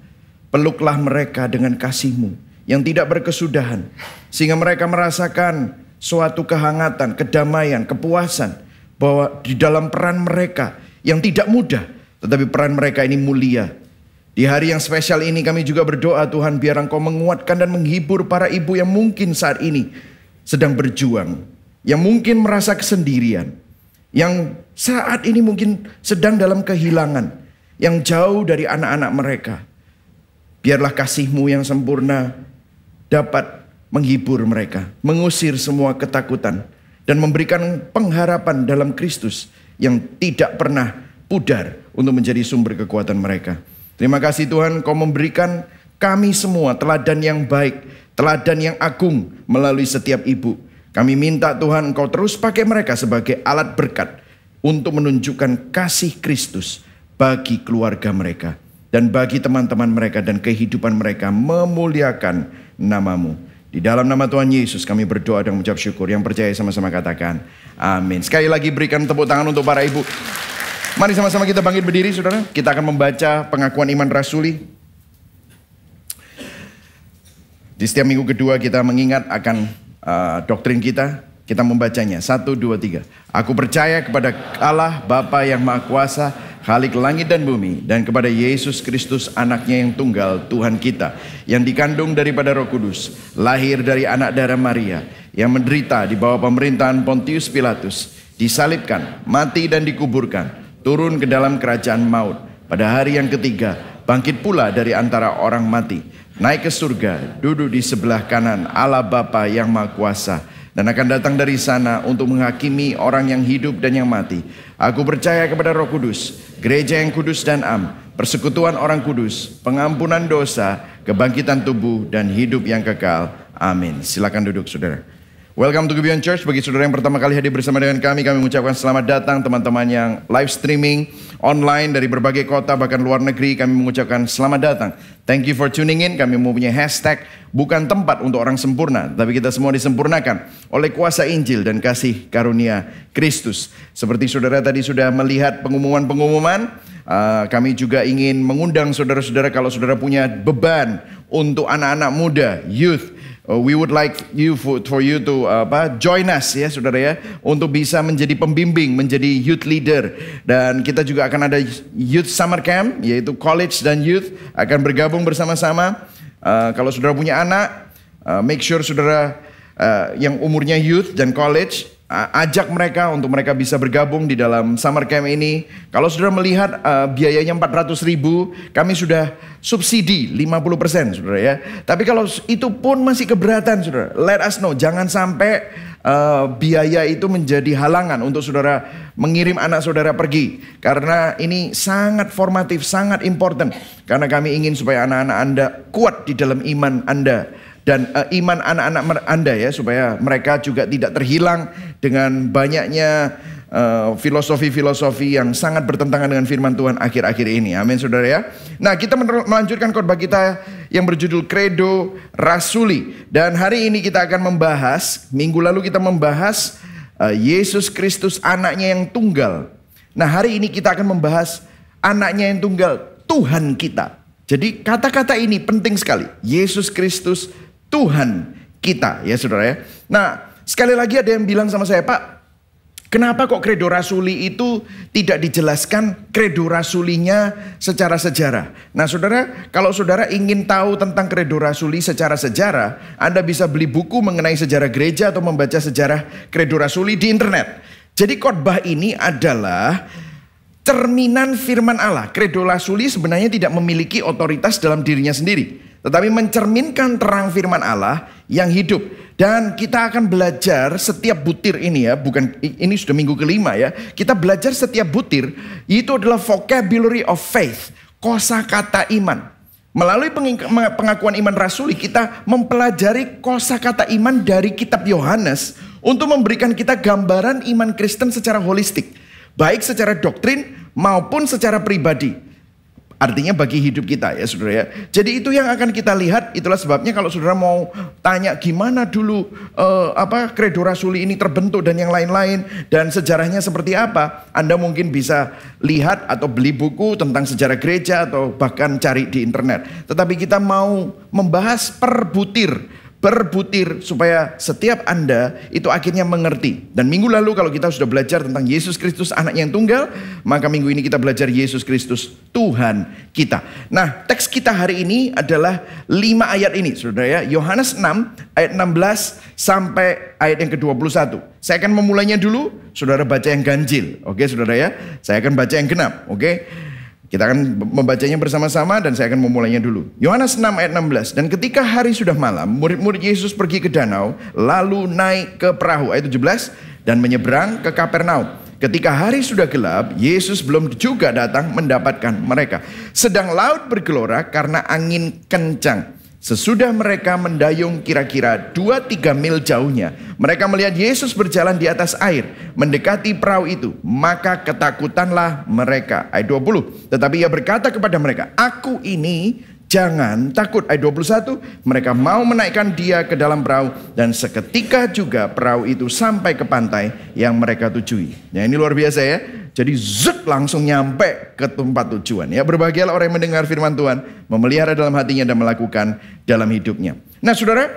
Peluklah mereka dengan kasih-Mu yang tidak berkesudahan, sehingga mereka merasakan suatu kehangatan, kedamaian, kepuasan, bahwa di dalam peran mereka yang tidak mudah, tetapi peran mereka ini mulia. Di hari yang spesial ini kami juga berdoa, Tuhan, biar Engkau menguatkan dan menghibur para ibu yang mungkin saat ini sedang berjuang, yang mungkin merasa kesendirian, yang saat ini mungkin sedang dalam kehilangan, yang jauh dari anak-anak mereka. Biarlah kasih-Mu yang sempurna dapat menghibur mereka, mengusir semua ketakutan, dan memberikan pengharapan dalam Kristus yang tidak pernah pudar untuk menjadi sumber kekuatan mereka. Terima kasih Tuhan, Kau memberikan kami semua teladan yang baik, teladan yang agung melalui setiap ibu. Kami minta Tuhan, Engkau terus pakai mereka sebagai alat berkat untuk menunjukkan kasih Kristus bagi keluarga mereka dan bagi teman-teman mereka, dan kehidupan mereka memuliakan nama-Mu. Di dalam nama Tuhan Yesus kami berdoa dan mengucap syukur. Yang percaya sama-sama katakan amin. Sekali lagi berikan tepuk tangan untuk para ibu. Mari sama-sama kita bangkit berdiri, saudara. Kita akan membaca pengakuan iman rasuli. Di setiap minggu kedua kita mengingat akan doktrin kita. Kita membacanya. 1, 2, 3. Aku percaya kepada Allah Bapa yang Maha Kuasa, Khalik langit dan bumi, dan kepada Yesus Kristus anaknya yang tunggal, Tuhan kita, yang dikandung daripada Roh Kudus, lahir dari anak darah Maria, yang menderita di bawah pemerintahan Pontius Pilatus, disalibkan, mati dan dikuburkan, turun ke dalam kerajaan maut, pada hari yang ketiga bangkit pula dari antara orang mati, naik ke surga, duduk di sebelah kanan Allah Bapa yang Maha Kuasa, dan akan datang dari sana untuk menghakimi orang yang hidup dan yang mati. Aku percaya kepada Roh Kudus, gereja yang kudus dan am, persekutuan orang kudus, pengampunan dosa, kebangkitan tubuh, dan hidup yang kekal. Amin. Silakan duduk, saudara. Welcome to Gibeon Church. Bagi saudara yang pertama kali hadir bersama dengan kami mengucapkan selamat datang. Teman-teman yang live streaming online dari berbagai kota bahkan luar negeri, kami mengucapkan selamat datang. Thank you for tuning in. Kami mempunyai hashtag bukan tempat untuk orang sempurna, tapi kita semua disempurnakan oleh kuasa Injil dan kasih karunia Kristus. Seperti saudara tadi sudah melihat pengumuman-pengumuman, kami juga ingin mengundang saudara-saudara, kalau saudara punya beban untuk anak-anak muda, youth, we would like you for you to join us ya saudara ya, untuk bisa menjadi pembimbing, menjadi youth leader. Dan kita juga akan ada youth summer camp, yaitu college dan youth akan bergabung bersama-sama. Kalau saudara punya anak, make sure saudara yang umurnya youth dan college, ajak mereka untuk mereka bisa bergabung di dalam summer camp ini. Kalau saudara melihat biayanya 400.000, kami sudah subsidi 50% saudara ya. Tapi kalau itu pun masih keberatan saudara, let us know. Jangan sampai biaya itu menjadi halangan untuk saudara mengirim anak saudara pergi. Karena ini sangat formatif, sangat important. Karena kami ingin supaya anak-anak Anda kuat di dalam iman Anda. Dan iman anak-anak Anda ya, supaya mereka juga tidak terhilang dengan banyaknya filosofi-filosofi yang sangat bertentangan dengan firman Tuhan akhir-akhir ini. Amin saudara ya. Nah, kita melanjutkan khotbah kita yang berjudul Credo Rasuli. Dan hari ini kita akan membahas, minggu lalu kita membahas Yesus Kristus anaknya yang tunggal. Nah, hari ini kita akan membahas anaknya yang tunggal, Tuhan kita. Jadi kata-kata ini penting sekali. Yesus Kristus Tuhan kita ya saudara ya. Nah, sekali lagi ada yang bilang sama saya, Pak, kenapa kok Credo Rasuli itu tidak dijelaskan Credo Rasulinya secara sejarah? Nah saudara, kalau saudara ingin tahu tentang Credo Rasuli secara sejarah, Anda bisa beli buku mengenai sejarah gereja atau membaca sejarah Credo Rasuli di internet. Jadi khotbah ini adalah cerminan firman Allah. Credo Rasuli sebenarnya tidak memiliki otoritas dalam dirinya sendiri, tetapi mencerminkan terang firman Allah yang hidup. Dan kita akan belajar setiap butir ini ya, bukan ini sudah minggu kelima ya. Kita belajar setiap butir, itu adalah vocabulary of faith, kosakata iman. Melalui pengakuan iman rasuli, kita mempelajari kosakata iman dari kitab Yohanes untuk memberikan kita gambaran iman Kristen secara holistik, baik secara doktrin maupun secara pribadi. Artinya bagi hidup kita ya saudara ya. Jadi itu yang akan kita lihat. Itulah sebabnya kalau saudara mau tanya gimana dulu Credo Rasuli ini terbentuk dan yang lain-lain. Dan sejarahnya seperti apa. Anda mungkin bisa lihat atau beli buku tentang sejarah gereja atau bahkan cari di internet. Tetapi kita mau membahas berbutir supaya setiap Anda itu akhirnya mengerti. Dan minggu lalu kalau kita sudah belajar tentang Yesus Kristus anaknya yang tunggal, maka minggu ini kita belajar Yesus Kristus Tuhan kita. Nah, teks kita hari ini adalah 5 ayat ini, saudara ya. Yohanes 6 ayat 16 sampai ayat yang ke-21. Saya akan memulainya dulu, saudara baca yang ganjil. Oke, saudara ya. Saya akan baca yang genap, oke. Kita akan membacanya bersama-sama dan saya akan memulainya dulu. Yohanes 6 ayat 16. Dan ketika hari sudah malam, murid-murid Yesus pergi ke danau, lalu naik ke perahu, ayat 17, dan menyeberang ke Kapernaum. Ketika hari sudah gelap, Yesus belum juga datang mendapatkan mereka. Sedang laut bergelora karena angin kencang. Sesudah mereka mendayung kira-kira 2-3 mil jauhnya, mereka melihat Yesus berjalan di atas air, mendekati perahu itu. Maka ketakutanlah mereka. Ayat 20. Tetapi ia berkata kepada mereka, "Aku ini, jangan takut." Ayat 21. Mereka mau menaikkan dia ke dalam perahu, dan seketika juga perahu itu sampai ke pantai yang mereka tujui. Ya, ini luar biasa ya. Jadi langsung nyampe ke tempat tujuan. Ya, berbahagialah orang yang mendengar firman Tuhan, memelihara dalam hatinya dan melakukan dalam hidupnya. Nah saudara,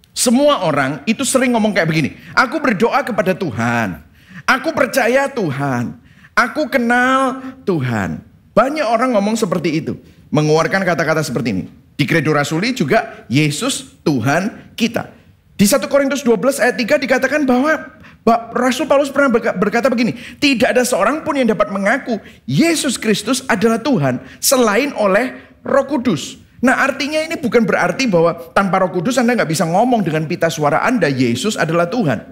semua orang itu sering ngomong kayak begini. Aku berdoa kepada Tuhan. Aku percaya Tuhan. Aku kenal Tuhan. Banyak orang ngomong seperti itu. Mengeluarkan kata-kata seperti ini. Di Credo Rasuli juga Yesus Tuhan kita. Di 1 Korintus 12 ayat 3 dikatakan bahwa Rasul Paulus pernah berkata begini, tidak ada seorang pun yang dapat mengaku Yesus Kristus adalah Tuhan selain oleh Roh Kudus. Nah artinya ini bukan berarti bahwa tanpa Roh Kudus Anda nggak bisa ngomong dengan pita suara Anda, Yesus adalah Tuhan.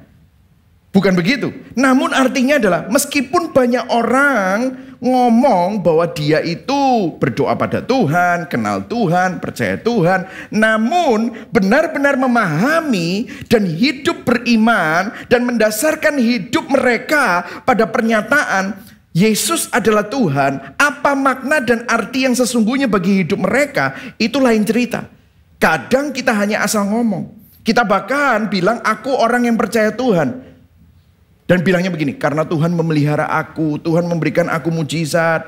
Bukan begitu. Namun artinya adalah meskipun banyak orang ngomong bahwa dia itu berdoa pada Tuhan, kenal Tuhan, percaya Tuhan, namun benar-benar memahami dan hidup beriman dan mendasarkan hidup mereka pada pernyataan Yesus adalah Tuhan, apa makna dan arti yang sesungguhnya bagi hidup mereka, itu lain cerita. Kadang kita hanya asal ngomong. Kita bahkan bilang aku orang yang percaya Tuhan. Dan bilangnya begini, karena Tuhan memelihara aku, Tuhan memberikan aku mujizat.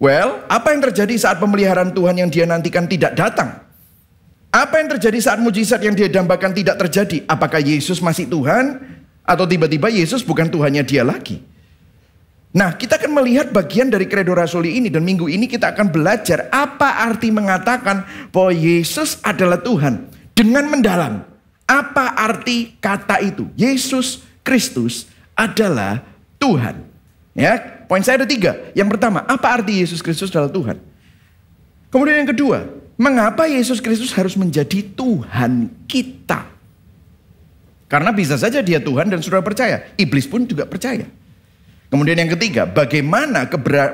Well, apa yang terjadi saat pemeliharaan Tuhan yang dia nantikan tidak datang? Apa yang terjadi saat mujizat yang dia dambakan tidak terjadi? Apakah Yesus masih Tuhan? Atau tiba-tiba Yesus bukan Tuhannya dia lagi? Nah, kita akan melihat bagian dari Credo Rasuli ini. Dan minggu ini kita akan belajar apa arti mengatakan bahwa Yesus adalah Tuhan. Dengan mendalam, apa arti kata itu? Yesus Kristus adalah Tuhan. Ya, poin saya ada 3. Yang pertama, apa arti Yesus Kristus adalah Tuhan? Kemudian yang kedua, mengapa Yesus Kristus harus menjadi Tuhan kita? Karena bisa saja dia Tuhan dan saudara percaya. Iblis pun juga percaya. Kemudian yang ketiga, bagaimana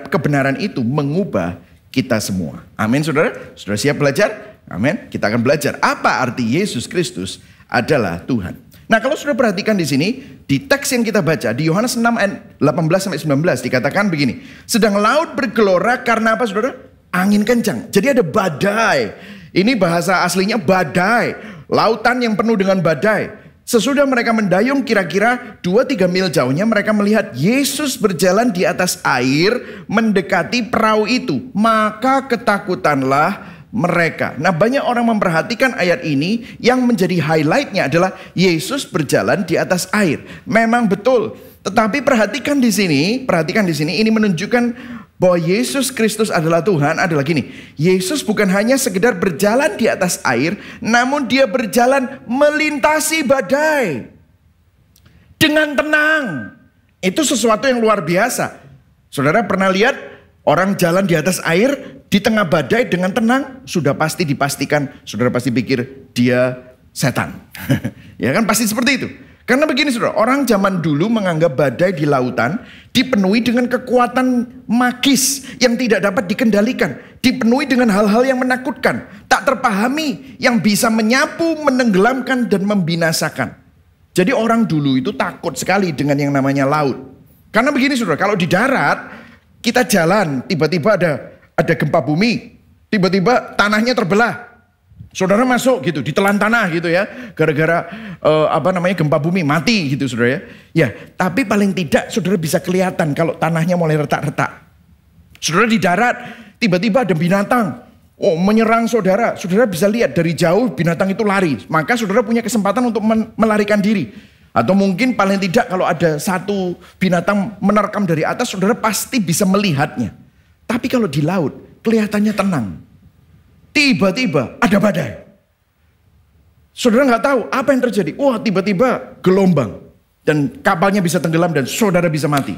kebenaran itu mengubah kita semua. Amin saudara? Saudara siap belajar? Amin. Kita akan belajar apa arti Yesus Kristus adalah Tuhan. Nah kalau sudah perhatikan di sini, di teks yang kita baca, di Yohanes 6 ayat 18-19 dikatakan begini. Sedang laut bergelora karena apa saudara? Angin kencang. Jadi ada badai. Ini bahasa aslinya badai. Lautan yang penuh dengan badai. Sesudah mereka mendayung kira-kira 2-3 mil jauhnya, mereka melihat Yesus berjalan di atas air mendekati perahu itu. Maka ketakutanlah mereka. Nah banyak orang memperhatikan ayat ini, yang menjadi highlightnya adalah Yesus berjalan di atas air. Memang betul. Tetapi perhatikan di sini, ini menunjukkan bahwa Yesus Kristus adalah Tuhan adalah gini. Yesus bukan hanya sekedar berjalan di atas air, namun dia berjalan melintasi badai dengan tenang. Itu sesuatu yang luar biasa. Saudara pernah lihat orang jalan di atas air di tengah badai dengan tenang? Sudah pasti dipastikan, saudara pasti pikir dia setan. Ya kan pasti seperti itu. Karena begini saudara, orang zaman dulu menganggap badai di lautan dipenuhi dengan kekuatan magis yang tidak dapat dikendalikan. Dipenuhi dengan hal-hal yang menakutkan, tak terpahami, yang bisa menyapu, menenggelamkan dan membinasakan. Jadi orang dulu itu takut sekali dengan yang namanya laut. Karena begini saudara, kalau di darat kita jalan tiba-tiba ada gempa bumi, tiba-tiba tanahnya terbelah. Saudara masuk gitu, ditelan tanah gitu ya, gara-gara gempa bumi, mati gitu saudara ya. Ya, tapi paling tidak saudara bisa kelihatan kalau tanahnya mulai retak-retak. Saudara di darat, tiba-tiba ada binatang, menyerang saudara. Saudara bisa lihat dari jauh binatang itu lari, maka saudara punya kesempatan untuk melarikan diri. Atau mungkin paling tidak kalau ada satu binatang menerkam dari atas, saudara pasti bisa melihatnya. Tapi kalau di laut, kelihatannya tenang. Tiba-tiba ada badai. Saudara nggak tahu apa yang terjadi. Wah, tiba-tiba gelombang. Dan kapalnya bisa tenggelam dan saudara bisa mati.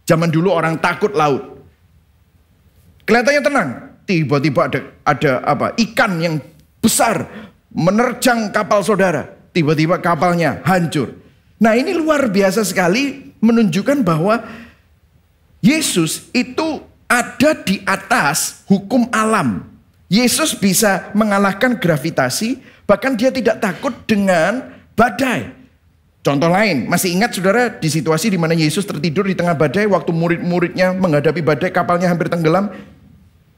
Zaman dulu orang takut laut. Kelihatannya tenang. Tiba-tiba ada ikan yang besar menerjang kapal saudara. Tiba-tiba kapalnya hancur. Nah, ini luar biasa sekali menunjukkan bahwa Yesus itu ada di atas hukum alam. Yesus bisa mengalahkan gravitasi, bahkan dia tidak takut dengan badai. Contoh lain, masih ingat saudara di situasi di mana Yesus tertidur di tengah badai waktu murid-muridnya menghadapi badai, kapalnya hampir tenggelam.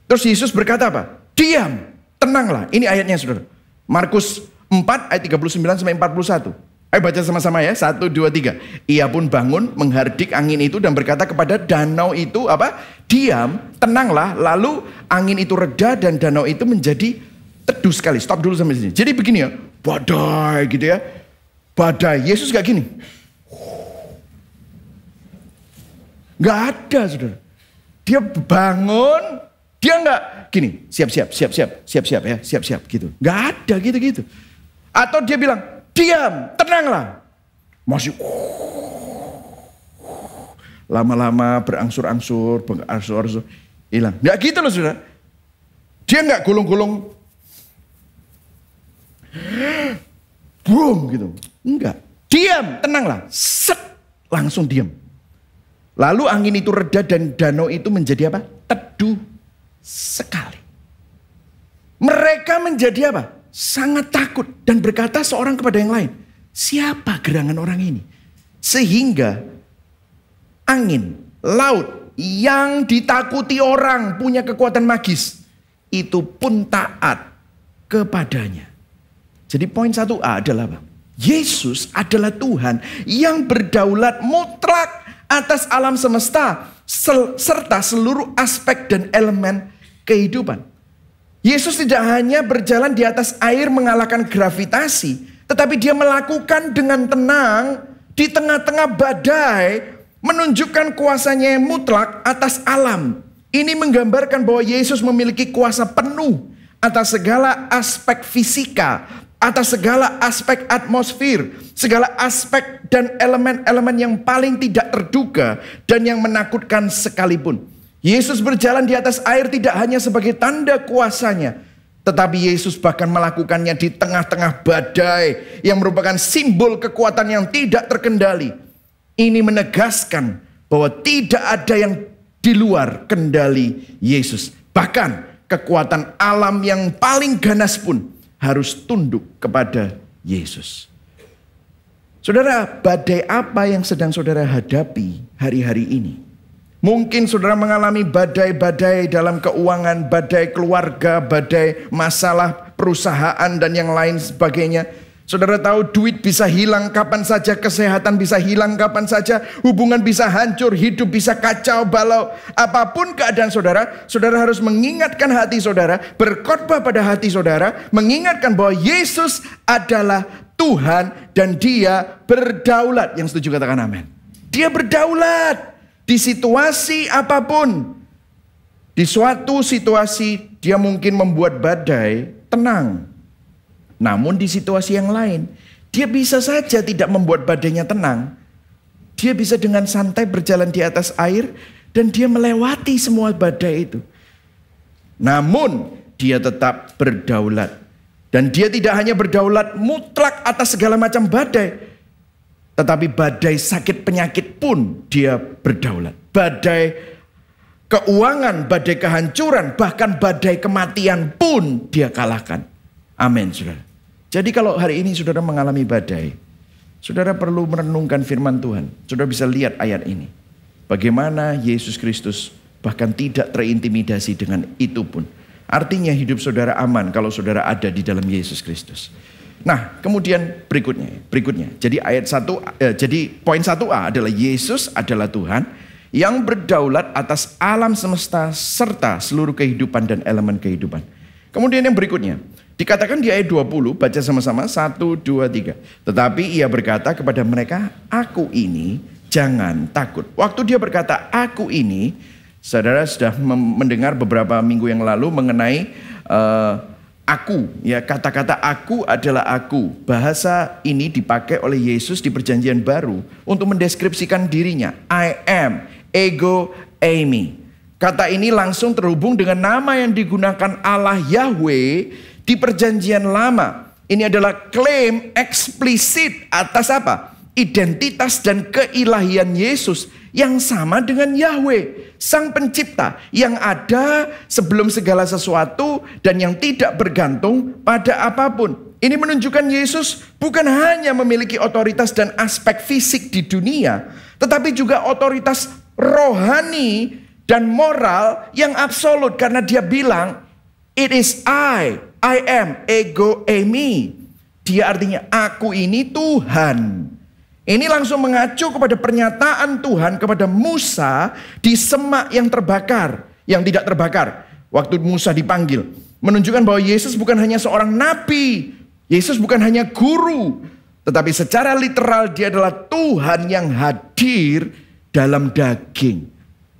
Terus Yesus berkata apa? Diam, tenanglah. Ini ayatnya saudara. Markus 4 ayat 39 sampai 41. Ayo baca sama-sama ya, 1, 2, 3. Ia pun bangun menghardik angin itu dan berkata kepada danau itu diam, tenanglah. Lalu angin itu reda dan danau itu menjadi teduh sekali. Stop dulu sampai sini. Jadi begini ya, badai gitu ya. Badai, Yesus gak gini. Gak ada saudara. Dia bangun, dia gak gini, siap-siap ya, siap-siap gitu. Gak ada gitu-gitu. Atau dia bilang, diam, tenanglah. Masih lama-lama berangsur-angsur, hilang. Nggak gitu loh saudara. Dia nggak gulung-gulung, boom gitu. Enggak. Diam, tenanglah. Set, langsung diam. Lalu angin itu reda dan danau itu menjadi apa? Teduh sekali. Mereka menjadi apa? Sangat takut dan berkata seorang kepada yang lain, siapa gerangan orang ini? Sehingga angin, laut yang ditakuti orang punya kekuatan magis, itu pun taat kepadanya. Jadi poin 1A adalah apa? Yesus adalah Tuhan yang berdaulat mutlak atas alam semesta serta seluruh aspek dan elemen kehidupan. Yesus tidak hanya berjalan di atas air mengalahkan gravitasi, tetapi dia melakukan dengan tenang di tengah-tengah badai, menunjukkan kuasanya yang mutlak atas alam. Ini menggambarkan bahwa Yesus memiliki kuasa penuh atas segala aspek fisika, atas segala aspek atmosfer, segala aspek dan elemen-elemen yang paling tidak terduga dan yang menakutkan sekalipun. Yesus berjalan di atas air tidak hanya sebagai tanda kuasanya, tetapi Yesus bahkan melakukannya di tengah-tengah badai yang merupakan simbol kekuatan yang tidak terkendali. Ini menegaskan bahwa tidak ada yang di luar kendali Yesus. Bahkan kekuatan alam yang paling ganas pun harus tunduk kepada Yesus. Saudara, badai apa yang sedang saudara hadapi hari-hari ini? Mungkin saudara mengalami badai-badai dalam keuangan, badai keluarga, badai masalah perusahaan dan yang lain sebagainya. Saudara tahu duit bisa hilang kapan saja, kesehatan bisa hilang kapan saja, hubungan bisa hancur, hidup bisa kacau balau. Apapun keadaan saudara, saudara harus mengingatkan hati saudara, berkhotbah pada hati saudara, mengingatkan bahwa Yesus adalah Tuhan dan Dia berdaulat. Yang setuju katakan amin. Dia berdaulat. Di situasi apapun, di suatu situasi dia mungkin membuat badai tenang. Namun di situasi yang lain, dia bisa saja tidak membuat badainya tenang. Dia bisa dengan santai berjalan di atas air dan dia melewati semua badai itu. Namun dia tetap berdaulat. Dan dia tidak hanya berdaulat mutlak atas segala macam badai, tetapi badai sakit penyakit pun dia berdaulat. Badai keuangan, badai kehancuran, bahkan badai kematian pun dia kalahkan. Amin, saudara. Jadi kalau hari ini saudara mengalami badai, saudara perlu merenungkan firman Tuhan. Saudara bisa lihat ayat ini. Bagaimana Yesus Kristus bahkan tidak terintimidasi dengan itu pun. Artinya hidup saudara aman kalau saudara ada di dalam Yesus Kristus. Nah, kemudian berikutnya. Jadi jadi poin 1A adalah Yesus adalah Tuhan yang berdaulat atas alam semesta serta seluruh kehidupan dan elemen kehidupan. Kemudian yang berikutnya, dikatakan di ayat 20, baca sama-sama 1, 2, 3. Tetapi ia berkata kepada mereka, aku ini jangan takut. Waktu dia berkata aku ini, saudara sudah mendengar beberapa minggu yang lalu mengenai aku. Ya, kata-kata aku adalah aku. Bahasa ini dipakai oleh Yesus di perjanjian baru untuk mendeskripsikan dirinya. I am, ego, eimi. Kata ini langsung terhubung dengan nama yang digunakan Allah Yahweh di perjanjian lama. Ini adalah klaim eksplisit atas apa? Identitas dan keilahian Yesus yang sama dengan Yahweh, Sang Pencipta yang ada sebelum segala sesuatu dan yang tidak bergantung pada apapun. Ini menunjukkan Yesus bukan hanya memiliki otoritas dan aspek fisik di dunia, tetapi juga otoritas rohani dan moral yang absolut, karena dia bilang, it is I am, ego, eimi. Dia artinya aku ini Tuhan. Ini langsung mengacu kepada pernyataan Tuhan kepada Musa di semak yang terbakar, yang tidak terbakar. Waktu Musa dipanggil, menunjukkan bahwa Yesus bukan hanya seorang nabi, Yesus bukan hanya guru, tetapi secara literal dia adalah Tuhan yang hadir dalam daging.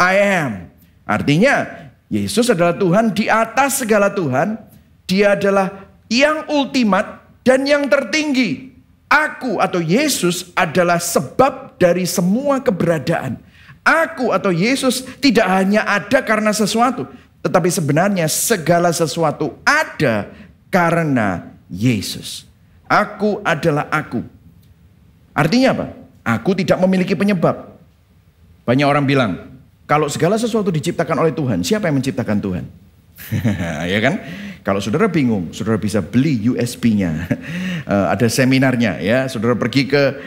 I am. Artinya Yesus adalah Tuhan di atas segala Tuhan. Dia adalah yang ultimat dan yang tertinggi. Aku atau Yesus adalah sebab dari semua keberadaan. Aku atau Yesus tidak hanya ada karena sesuatu, tetapi sebenarnya segala sesuatu ada karena Yesus. Aku adalah aku. Artinya apa? Aku tidak memiliki penyebab. Banyak orang bilang, kalau segala sesuatu diciptakan oleh Tuhan, siapa yang menciptakan Tuhan? Ya kan? Kalau saudara bingung, saudara bisa beli USB-nya. Ada seminarnya ya. Saudara pergi ke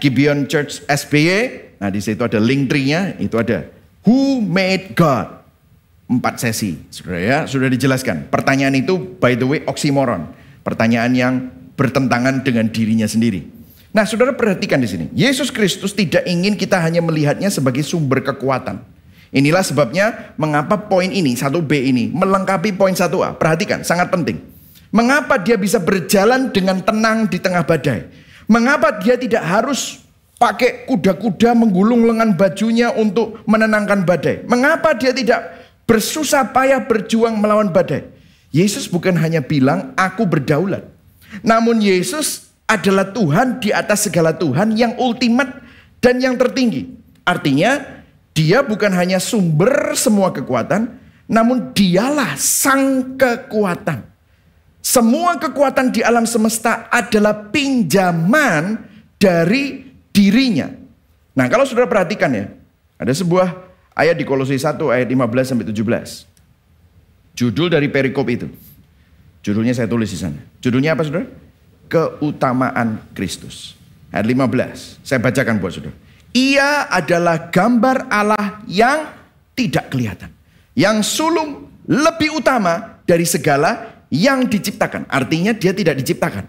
@Gibeon Church SBY. Nah, di situ ada link tree-nya, itu ada Who Made God? 4 sesi, saudara ya. Sudah dijelaskan. Pertanyaan itu by the way oksimoron. Pertanyaan yang bertentangan dengan dirinya sendiri. Nah, saudara perhatikan di sini. Yesus Kristus tidak ingin kita hanya melihatnya sebagai sumber kekuatan. Inilah sebabnya mengapa poin ini, 1B ini, melengkapi poin 1A. Perhatikan, sangat penting. Mengapa dia bisa berjalan dengan tenang di tengah badai? Mengapa dia tidak harus pakai kuda-kuda menggulung lengan bajunya untuk menenangkan badai? Mengapa dia tidak bersusah payah berjuang melawan badai? Yesus bukan hanya bilang, aku berdaulat. Namun Yesus adalah Tuhan di atas segala Tuhan yang ultimat dan yang tertinggi. Artinya, dia bukan hanya sumber semua kekuatan, namun dialah sang kekuatan. Semua kekuatan di alam semesta adalah pinjaman dari dirinya. Nah, kalau saudara perhatikan ya, ada sebuah ayat di Kolose 1 ayat 15-17. Judul dari perikop itu. Judulnya saya tulis di sana. Judulnya apa saudara? Keutamaan Kristus. Ayat 15. Saya bacakan buat saudara. Ia adalah gambar Allah yang tidak kelihatan. Yang sulung lebih utama dari segala yang diciptakan. Artinya dia tidak diciptakan.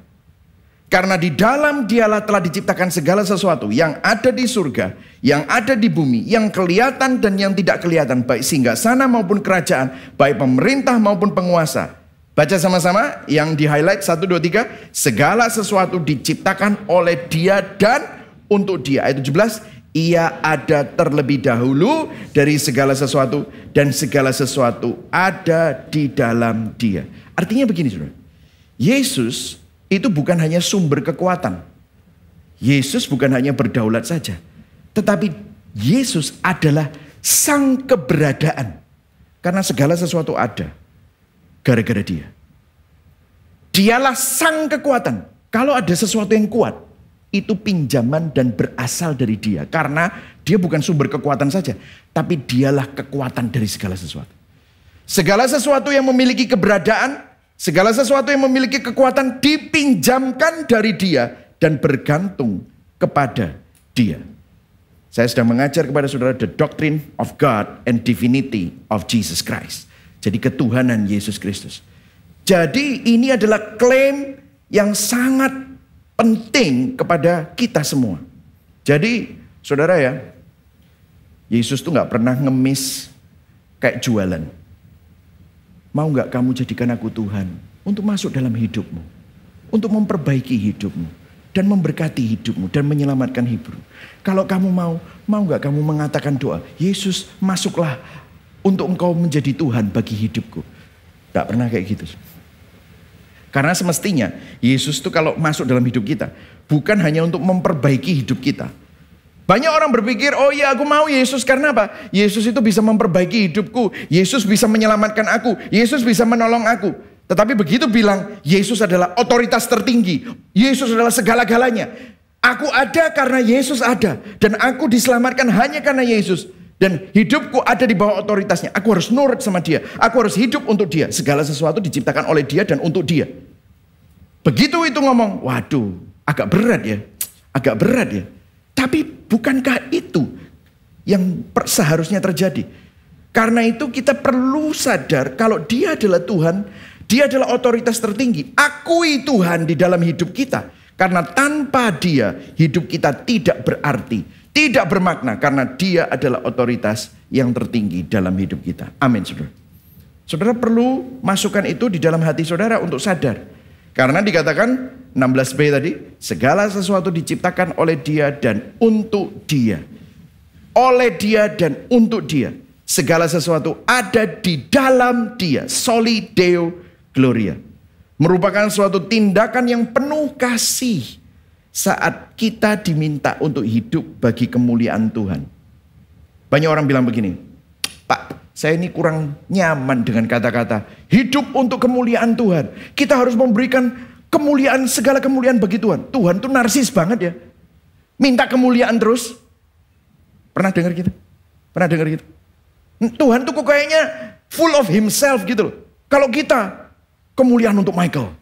Karena di dalam dialah telah diciptakan segala sesuatu yang ada di surga, yang ada di bumi, yang kelihatan dan yang tidak kelihatan, baik singgasana maupun kerajaan, baik pemerintah maupun penguasa. Baca sama-sama yang di highlight 1, 2, 3. Segala sesuatu diciptakan oleh dia dan untuk dia. Ayat 17. Ia ada terlebih dahulu dari segala sesuatu dan segala sesuatu ada di dalam dia. Artinya begini saudara. Yesus itu bukan hanya sumber kekuatan. Yesus bukan hanya berdaulat saja. Tetapi Yesus adalah sang keberadaan. Karena segala sesuatu ada gara-gara dia. Dialah sang kekuatan. Kalau ada sesuatu yang kuat, itu pinjaman dan berasal dari dia. Karena dia bukan sumber kekuatan saja, tapi dialah kekuatan dari segala sesuatu. Segala sesuatu yang memiliki keberadaan, segala sesuatu yang memiliki kekuatan dipinjamkan dari dia dan bergantung kepada dia. Saya sedang mengajar kepada saudara the doctrine of God and divinity of Jesus Christ. Jadi ketuhanan Yesus Kristus. Jadi ini adalah klaim yang sangat penting kepada kita semua. Jadi saudara ya, Yesus tuh gak pernah ngemis kayak jualan. Mau gak kamu jadikan aku Tuhan untuk masuk dalam hidupmu, untuk memperbaiki hidupmu, dan memberkati hidupmu, dan menyelamatkan hidupmu. Kalau kamu mau gak kamu mengatakan doa, Yesus masuklah untuk engkau menjadi Tuhan bagi hidupku. Gak pernah kayak gitu. Karena semestinya Yesus tuh kalau masuk dalam hidup kita, bukan hanya untuk memperbaiki hidup kita. Banyak orang berpikir, oh iya aku mau Yesus karena apa? Yesus itu bisa memperbaiki hidupku. Yesus bisa menyelamatkan aku. Yesus bisa menolong aku. Tetapi begitu bilang, Yesus adalah otoritas tertinggi. Yesus adalah segala-galanya. Aku ada karena Yesus ada. Dan aku diselamatkan hanya karena Yesus. Dan hidupku ada di bawah otoritasnya. Aku harus nurut sama dia. Aku harus hidup untuk dia. Segala sesuatu diciptakan oleh dia dan untuk dia. Begitu itu ngomong, waduh agak berat ya. Agak berat ya. Tapi bukankah itu yang seharusnya terjadi? Karena itu kita perlu sadar kalau dia adalah Tuhan, dia adalah otoritas tertinggi. Akui Tuhan di dalam hidup kita. Karena tanpa dia hidup kita tidak berarti, tidak bermakna. Karena dia adalah otoritas yang tertinggi dalam hidup kita. Amin saudara. Saudara perlu masukkan itu di dalam hati saudara untuk sadar. Karena dikatakan 16b tadi, segala sesuatu diciptakan oleh dia dan untuk dia. Oleh dia dan untuk dia. Segala sesuatu ada di dalam dia. Soli Deo Gloria. Merupakan suatu tindakan yang penuh kasih saat kita diminta untuk hidup bagi kemuliaan Tuhan. Banyak orang bilang begini, Pak, saya ini kurang nyaman dengan kata-kata hidup untuk kemuliaan Tuhan. Kita harus memberikan kemuliaan, segala kemuliaan bagi Tuhan. Tuhan tuh narsis banget ya. Minta kemuliaan terus. Pernah dengar gitu? Pernah dengar gitu? Tuhan tuh kok kayaknya full of himself gitu loh. Kalau kita kemuliaan untuk Michael.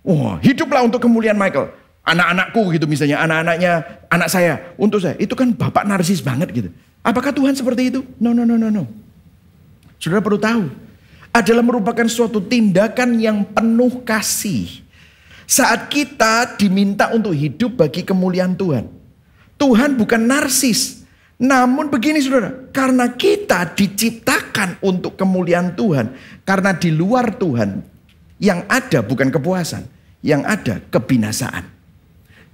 Wah, hiduplah untuk kemuliaan Michael. Anak-anakku gitu misalnya, anak-anaknya anak saya, untuk saya. Itu kan bapak narsis banget gitu. Apakah Tuhan seperti itu? No. Saudara perlu tahu, adalah merupakan suatu tindakan yang penuh kasih. Saat kita diminta untuk hidup bagi kemuliaan Tuhan. Tuhan bukan narsis. Namun begini saudara, karena kita diciptakan untuk kemuliaan Tuhan. Karena di luar Tuhan, yang ada bukan kepuasan, yang ada kebinasaan.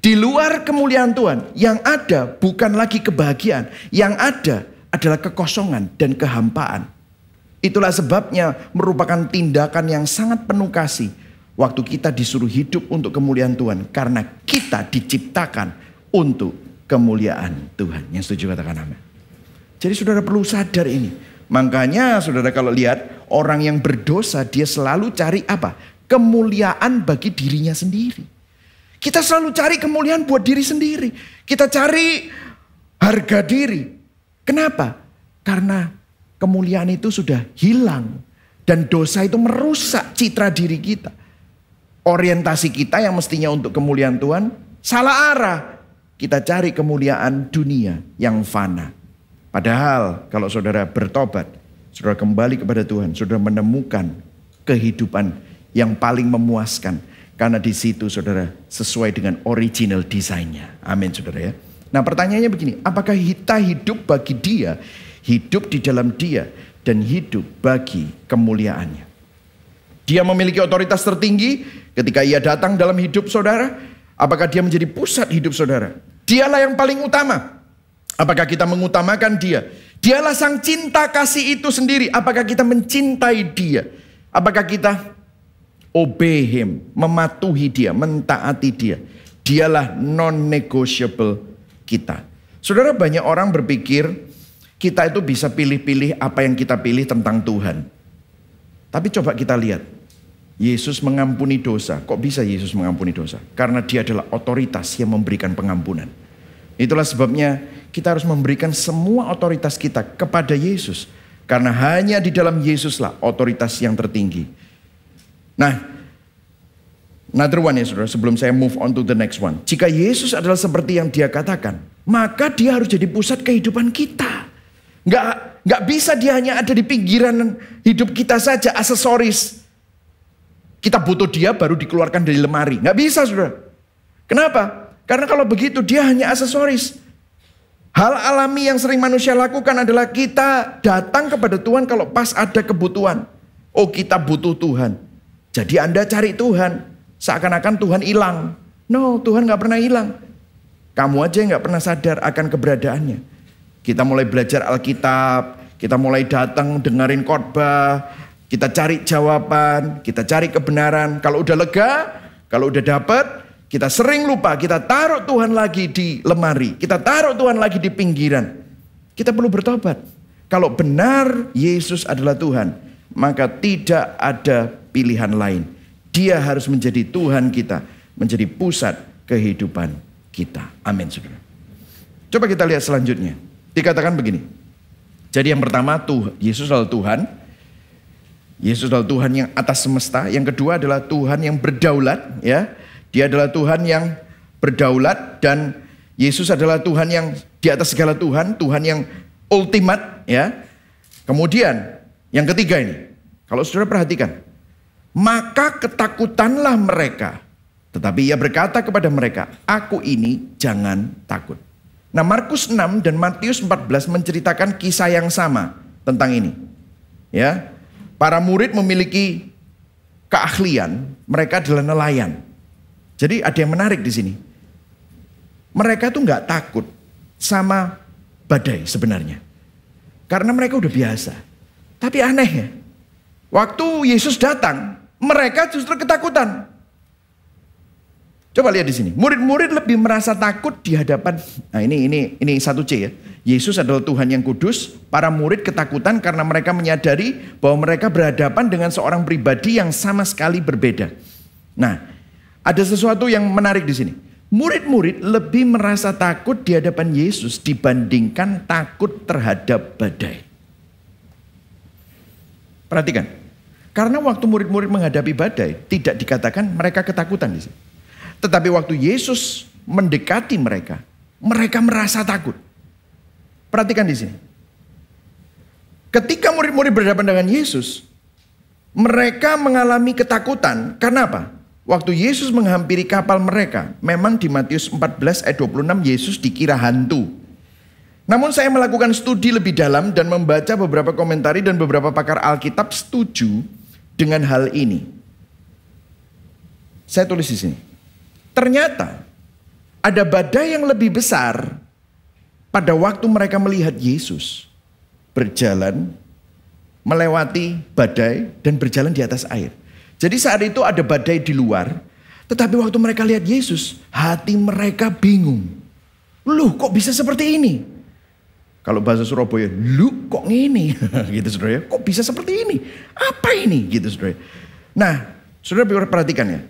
Di luar kemuliaan Tuhan, yang ada bukan lagi kebahagiaan. Yang ada adalah kekosongan dan kehampaan. Itulah sebabnya merupakan tindakan yang sangat penuh kasih. Waktu kita disuruh hidup untuk kemuliaan Tuhan. Karena kita diciptakan untuk kemuliaan Tuhan. Yang setuju katakan amin. Jadi saudara perlu sadar ini. Makanya saudara kalau lihat orang yang berdosa, dia selalu cari apa? Kemuliaan bagi dirinya sendiri. Kita selalu cari kemuliaan buat diri sendiri. Kita cari harga diri. Kenapa? Karena kemuliaan itu sudah hilang. Dan dosa itu merusak citra diri kita. Orientasi kita yang mestinya untuk kemuliaan Tuhan, salah arah. Kita cari kemuliaan dunia yang fana. Padahal kalau saudara bertobat, saudara kembali kepada Tuhan, saudara menemukan kehidupan yang paling memuaskan. Karena di situ saudara sesuai dengan original desainnya. Amin saudara ya. Nah pertanyaannya begini, apakah kita hidup bagi dia, hidup di dalam dia, dan hidup bagi kemuliaannya? Dia memiliki otoritas tertinggi ketika ia datang dalam hidup saudara. Apakah dia menjadi pusat hidup saudara? Dialah yang paling utama. Apakah kita mengutamakan dia? Dialah sang cinta kasih itu sendiri. Apakah kita mencintai dia? Apakah kita obey him, mematuhi dia, mentaati dia? Dialah non-negotiable kita. Saudara, banyak orang berpikir kita itu bisa pilih-pilih apa yang kita pilih tentang Tuhan. Tapi coba kita lihat. Yesus mengampuni dosa. Kok bisa Yesus mengampuni dosa? Karena dia adalah otoritas yang memberikan pengampunan. Itulah sebabnya kita harus memberikan semua otoritas kita kepada Yesus. Karena hanya di dalam Yesuslah otoritas yang tertinggi. Nah, another one ya saudara, sebelum saya move on to the next one. Jika Yesus adalah seperti yang dia katakan, maka dia harus jadi pusat kehidupan kita. Nggak bisa dia hanya ada di pinggiran hidup kita saja, aksesoris. Kita butuh dia baru dikeluarkan dari lemari. Nggak bisa, saudara. Kenapa? Karena kalau begitu dia hanya aksesoris. Hal alami yang sering manusia lakukan adalah kita datang kepada Tuhan kalau pas ada kebutuhan. Oh, kita butuh Tuhan. Jadi Anda cari Tuhan. Seakan-akan Tuhan hilang. No, Tuhan gak pernah hilang. Kamu aja yang gak pernah sadar akan keberadaannya. Kita mulai belajar Alkitab. Kita mulai datang dengerin khotbah. Kita cari jawaban. Kita cari kebenaran. Kalau udah lega, kalau udah dapet, kita sering lupa, kita taruh Tuhan lagi di lemari. Kita taruh Tuhan lagi di pinggiran. Kita perlu bertobat. Kalau benar Yesus adalah Tuhan, maka tidak ada pilihan lain. Dia harus menjadi Tuhan kita, menjadi pusat kehidupan kita. Amin, saudara. Coba kita lihat selanjutnya. Dikatakan begini. Jadi yang pertama, Yesus adalah Tuhan. Yesus adalah Tuhan yang atas semesta. Yang kedua adalah Tuhan yang berdaulat, ya. Dia adalah Tuhan yang berdaulat dan Yesus adalah Tuhan yang di atas segala Tuhan, Tuhan yang ultimat, ya. Kemudian yang ketiga ini, kalau saudara perhatikan, maka ketakutanlah mereka. Tetapi ia berkata kepada mereka, aku ini jangan takut. Nah, Markus 6 dan Matius 14 menceritakan kisah yang sama tentang ini. Ya, para murid memiliki keahlian, mereka adalah nelayan. Jadi ada yang menarik di sini. Mereka tuh nggak takut sama badai sebenarnya. Karena mereka udah biasa. Tapi aneh ya. Waktu Yesus datang, mereka justru ketakutan. Coba lihat di sini. Murid-murid lebih merasa takut di hadapan. Nah, ini 1C ya. Yesus adalah Tuhan yang kudus. Para murid ketakutan karena mereka menyadari bahwa mereka berhadapan dengan seorang pribadi yang sama sekali berbeda. Nah, ada sesuatu yang menarik di sini. Murid-murid lebih merasa takut di hadapan Yesus dibandingkan takut terhadap badai. Perhatikan. Karena waktu murid-murid menghadapi badai, tidak dikatakan mereka ketakutan di sini. Tetapi waktu Yesus mendekati mereka, mereka merasa takut. Perhatikan di sini. Ketika murid-murid berhadapan dengan Yesus, mereka mengalami ketakutan. Karena apa? Waktu Yesus menghampiri kapal mereka, memang di Matius 14 ayat 26 Yesus dikira hantu. Namun saya melakukan studi lebih dalam dan membaca beberapa komentari dan beberapa pakar Alkitab setuju dengan hal ini. Saya tulis di sini. Ternyata ada badai yang lebih besar pada waktu mereka melihat Yesus berjalan melewati badai dan berjalan di atas air. Jadi saat itu ada badai di luar, tetapi waktu mereka lihat Yesus, hati mereka bingung. Loh, kok bisa seperti ini? Kalau bahasa Surabaya, lu kok ngini? Gitu saudara, kok bisa seperti ini? Apa ini? Gitu saudara. Nah, saudara perhatikan ya.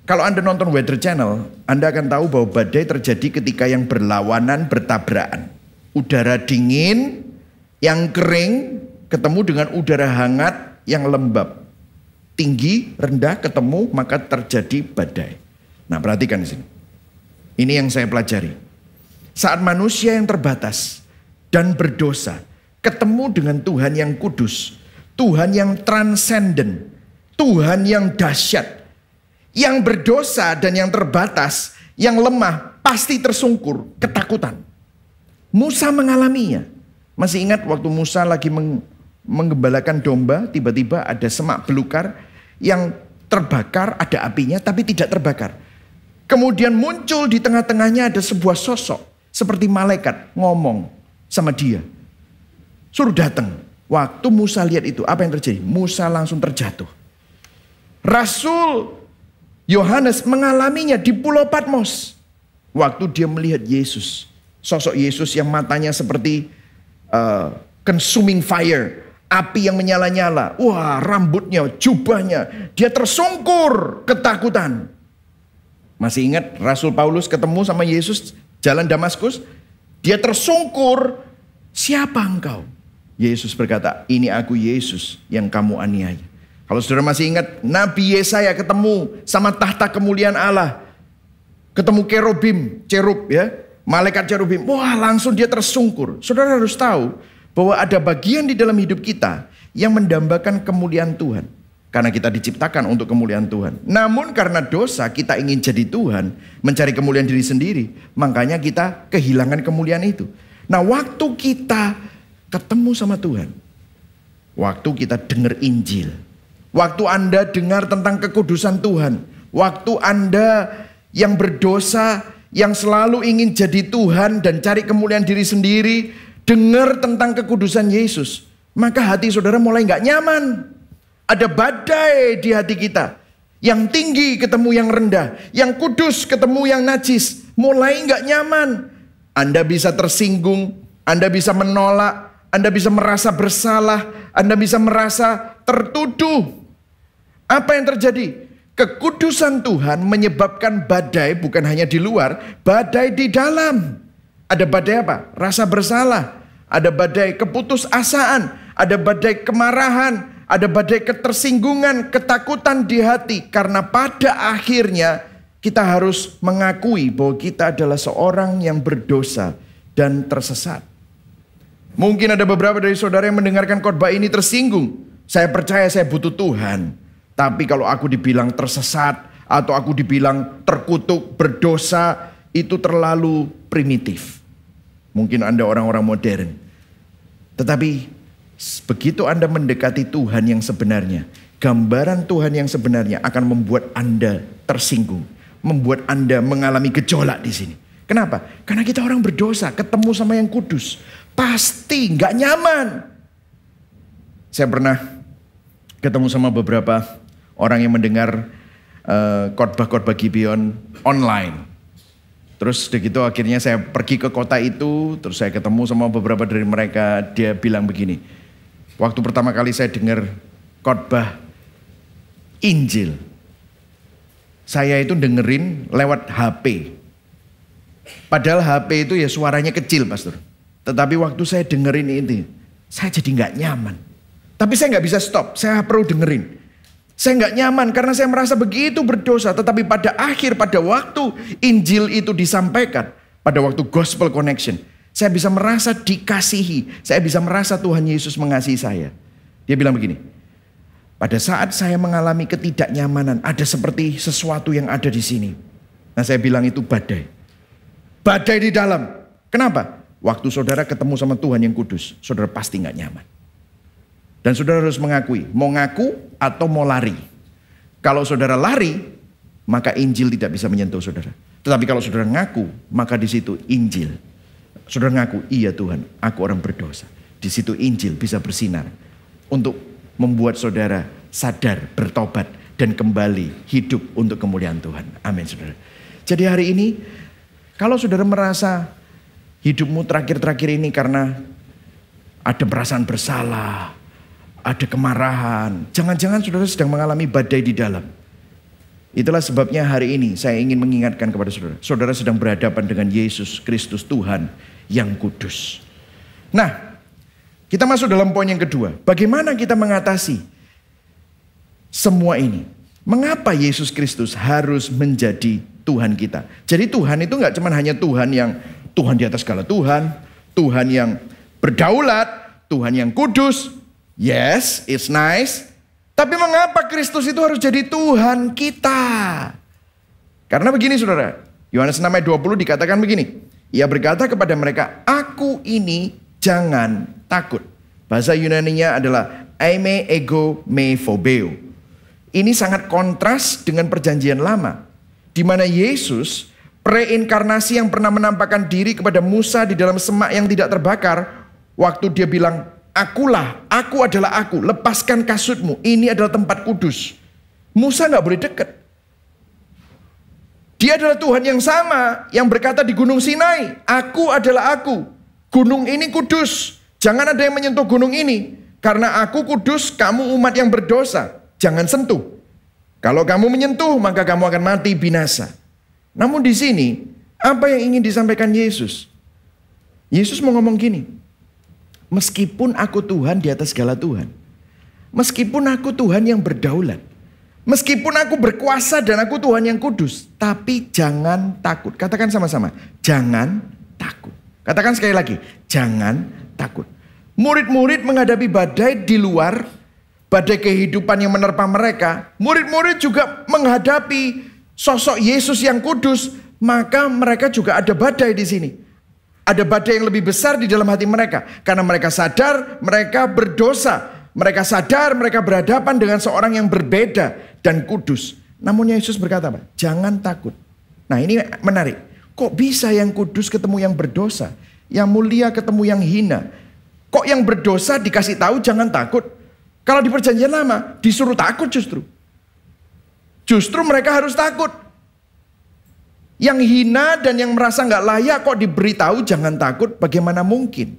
Kalau Anda nonton Weather Channel, Anda akan tahu bahwa badai terjadi ketika yang berlawanan bertabrakan. Udara dingin yang kering ketemu dengan udara hangat yang lembab. Tinggi, rendah ketemu, maka terjadi badai. Nah, perhatikan di sini. Ini yang saya pelajari. Saat manusia yang terbatas dan berdosa ketemu dengan Tuhan yang kudus, Tuhan yang transenden, Tuhan yang dahsyat, yang berdosa dan yang terbatas, yang lemah, pasti tersungkur, ketakutan. Musa mengalaminya. Masih ingat waktu Musa lagi menggembalakan domba, tiba-tiba ada semak belukar yang terbakar, ada apinya tapi tidak terbakar. Kemudian muncul di tengah-tengahnya ada sebuah sosok seperti malaikat ngomong sama dia. Suruh datang. Waktu Musa lihat itu, apa yang terjadi? Musa langsung terjatuh. Rasul Yohanes mengalaminya di Pulau Patmos. Waktu dia melihat Yesus. Sosok Yesus yang matanya seperti consuming fire. Api yang menyala-nyala. Wah, rambutnya, jubahnya. Dia tersungkur ketakutan. Masih ingat Rasul Paulus ketemu sama Yesus jalan Damaskus? Dia tersungkur. Siapa engkau? Yesus berkata, ini aku Yesus yang kamu aniaya. Kalau saudara masih ingat Nabi Yesaya ketemu sama tahta kemuliaan Allah. Ketemu cherub ya. Malaikat cherubim, wah langsung dia tersungkur. Saudara harus tahu bahwa ada bagian di dalam hidup kita yang mendambakan kemuliaan Tuhan. Karena kita diciptakan untuk kemuliaan Tuhan. Namun karena dosa kita ingin jadi Tuhan, mencari kemuliaan diri sendiri. Makanya kita kehilangan kemuliaan itu. Nah waktu kita ketemu sama Tuhan, waktu kita dengar Injil, waktu Anda dengar tentang kekudusan Tuhan, waktu Anda yang berdosa, yang selalu ingin jadi Tuhan dan cari kemuliaan diri sendiri, dengar tentang kekudusan Yesus, maka hati saudara mulai gak nyaman. Ada badai di hati kita. Yang tinggi ketemu yang rendah. Yang kudus ketemu yang najis. Mulai gak nyaman. Anda bisa tersinggung. Anda bisa menolak. Anda bisa merasa bersalah. Anda bisa merasa tertuduh. Apa yang terjadi? Kekudusan Tuhan menyebabkan badai bukan hanya di luar. Badai di dalam. Ada badai apa? Rasa bersalah. Ada badai keputusasaan. Ada badai kemarahan. Ada badai ketersinggungan, ketakutan di hati. Karena pada akhirnya kita harus mengakui bahwa kita adalah seorang yang berdosa dan tersesat. Mungkin ada beberapa dari saudara yang mendengarkan khotbah ini tersinggung. Saya percaya saya butuh Tuhan. Tapi kalau aku dibilang tersesat atau aku dibilang terkutuk, berdosa, itu terlalu primitif. Mungkin Anda orang-orang modern. Tetapi begitu Anda mendekati Tuhan yang sebenarnya, gambaran Tuhan yang sebenarnya akan membuat Anda tersinggung, membuat Anda mengalami gejolak di sini. Kenapa? Karena kita orang berdosa, ketemu sama yang kudus, pasti nggak nyaman. Saya pernah ketemu sama beberapa orang yang mendengar khotbah-khotbah Gibeon online. Terus begitu akhirnya saya pergi ke kota itu, terus saya ketemu sama beberapa dari mereka. Dia bilang begini, waktu pertama kali saya dengar khotbah Injil, saya itu dengerin lewat HP. Padahal HP itu ya suaranya kecil, pastor. Tetapi waktu saya dengerin ini, saya jadi nggak nyaman. Tapi saya nggak bisa stop, saya perlu dengerin. Saya nggak nyaman karena saya merasa begitu berdosa. Tetapi pada akhir, pada waktu Injil itu disampaikan, pada waktu Gospel Connection, saya bisa merasa dikasihi. Saya bisa merasa Tuhan Yesus mengasihi saya. Dia bilang begini, pada saat saya mengalami ketidaknyamanan, ada seperti sesuatu yang ada di sini. Nah saya bilang itu badai. Badai di dalam. Kenapa? Waktu saudara ketemu sama Tuhan yang kudus, saudara pasti nggak nyaman. Dan saudara harus mengakui, mau ngaku atau mau lari. Kalau saudara lari, maka Injil tidak bisa menyentuh saudara. Tetapi kalau saudara ngaku, maka di situ Injil. Saudara ngaku, iya Tuhan, aku orang berdosa. Di situ Injil bisa bersinar untuk membuat saudara sadar, bertobat, dan kembali hidup untuk kemuliaan Tuhan. Amin saudara. Jadi hari ini, kalau saudara merasa hidupmu terakhir-terakhir ini karena ada perasaan bersalah, ada kemarahan, jangan-jangan saudara sedang mengalami badai di dalam. Itulah sebabnya hari ini saya ingin mengingatkan kepada saudara. Saudara sedang berhadapan dengan Yesus Kristus Tuhan yang kudus. Nah, kita masuk dalam poin yang kedua. Bagaimana kita mengatasi semua ini? Mengapa Yesus Kristus harus menjadi Tuhan kita? Jadi Tuhan itu gak cuma hanya Tuhan yang Tuhan di atas segala Tuhan, Tuhan yang berdaulat, Tuhan yang kudus. Yes, it's nice. Tapi mengapa Kristus itu harus jadi Tuhan kita? Karena begini saudara, Yohanes 6 ayat 20 dikatakan begini. Ia berkata kepada mereka, aku ini jangan takut. Bahasa Yunaninya adalah eime ego me phobeo. Ini sangat kontras dengan perjanjian lama. Di mana Yesus, preinkarnasi yang pernah menampakkan diri kepada Musa di dalam semak yang tidak terbakar. Waktu dia bilang, akulah, aku adalah aku, lepaskan kasutmu, ini adalah tempat kudus. Musa gak boleh dekat. Dia adalah Tuhan yang sama, yang berkata di Gunung Sinai, aku adalah aku, gunung ini kudus, jangan ada yang menyentuh gunung ini, karena aku kudus, kamu umat yang berdosa, jangan sentuh. Kalau kamu menyentuh, maka kamu akan mati binasa. Namun di sini, apa yang ingin disampaikan Yesus? Yesus mau ngomong gini, meskipun aku Tuhan di atas segala Tuhan. Meskipun aku Tuhan yang berdaulat. Meskipun aku berkuasa dan aku Tuhan yang kudus. Tapi jangan takut. Katakan sama-sama. Jangan takut. Katakan sekali lagi, jangan takut. Murid-murid menghadapi badai di luar, badai kehidupan yang menerpa mereka. Murid-murid juga menghadapi sosok Yesus yang kudus, maka mereka juga ada badai di sini. Ada badai yang lebih besar di dalam hati mereka. Karena mereka sadar mereka berdosa. Mereka sadar mereka berhadapan dengan seorang yang berbeda dan kudus. Namun Yesus berkata apa? Jangan takut. Nah ini menarik. Kok bisa yang kudus ketemu yang berdosa? Yang mulia ketemu yang hina? Kok yang berdosa dikasih tahu jangan takut? Kalau di perjanjian lama disuruh takut justru. Justru mereka harus takut. Yang hina dan yang merasa nggak layak kok diberitahu jangan takut, bagaimana mungkin?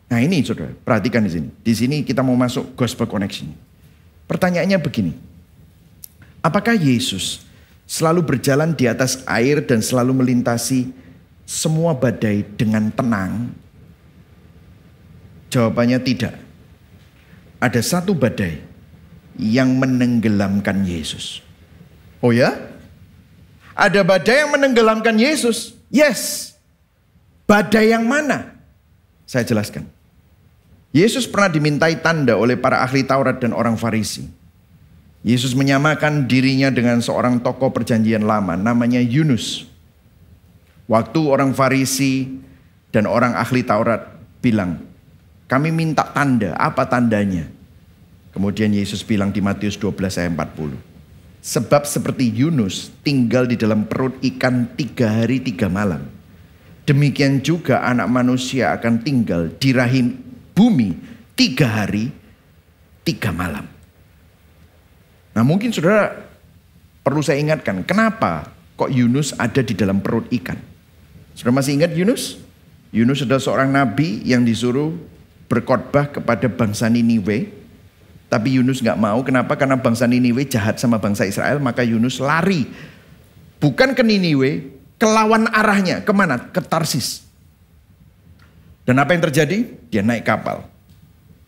Nah ini saudara, perhatikan di sini. Di sini kita mau masuk gospel connection. Pertanyaannya begini. Apakah Yesus selalu berjalan di atas air dan selalu melintasi semua badai dengan tenang? Jawabannya tidak. Ada satu badai yang menenggelamkan Yesus. Oh ya? Ada badai yang menenggelamkan Yesus? Yes. Badai yang mana? Saya jelaskan. Yesus pernah dimintai tanda oleh para ahli Taurat dan orang Farisi. Yesus menyamakan dirinya dengan seorang tokoh perjanjian lama, namanya Yunus. Waktu orang Farisi dan orang ahli Taurat bilang, kami minta tanda, apa tandanya? Kemudian Yesus bilang di Matius 12 ayat 40. Sebab seperti Yunus tinggal di dalam perut ikan 3 hari 3 malam. Demikian juga anak manusia akan tinggal di rahim bumi 3 hari 3 malam. Nah mungkin saudara perlu saya ingatkan. Kenapa kok Yunus ada di dalam perut ikan? Saudara masih ingat Yunus? Yunus adalah seorang nabi yang disuruh berkhotbah kepada bangsa Niniwe. Tapi Yunus gak mau. Kenapa? Karena bangsa Niniwe jahat sama bangsa Israel. Maka Yunus lari. Bukan ke Niniwe. Kelawan arahnya. Kemana? Ke Tarsis. Dan apa yang terjadi? Dia naik kapal.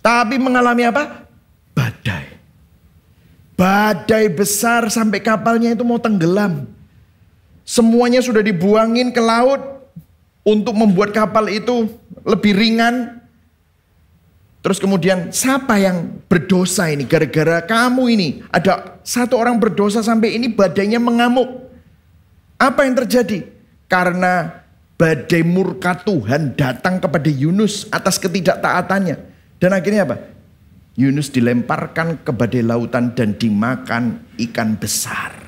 Tapi mengalami apa? Badai. Badai besar sampai kapalnya itu mau tenggelam. Semuanya sudah dibuangin ke laut. Untuk membuat kapal itu lebih ringan. Terus kemudian siapa yang berdosa ini? Gara-gara kamu ini. Ada satu orang berdosa sampai ini badainya mengamuk. Apa yang terjadi? Karena badai murka Tuhan datang kepada Yunus atas ketidaktaatannya. Dan akhirnya apa? Yunus dilemparkan ke badai lautan dan dimakan ikan besar.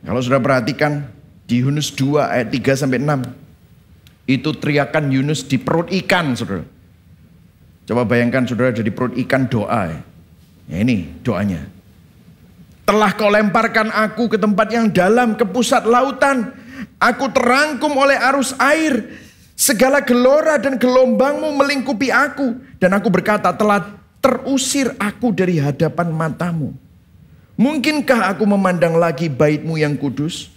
Kalau sudah perhatikan di Yunus 2 ayat 3 sampai 6. Itu teriakan Yunus di perut ikan, saudara. Coba bayangkan saudara ada di perut ikan doa. Ya ini doanya. Telah kau lemparkan aku ke tempat yang dalam, ke pusat lautan. Aku terangkum oleh arus air. Segala gelora dan gelombangmu melingkupi aku. Dan aku berkata, telah terusir aku dari hadapan matamu. Mungkinkah aku memandang lagi baitmu yang kudus?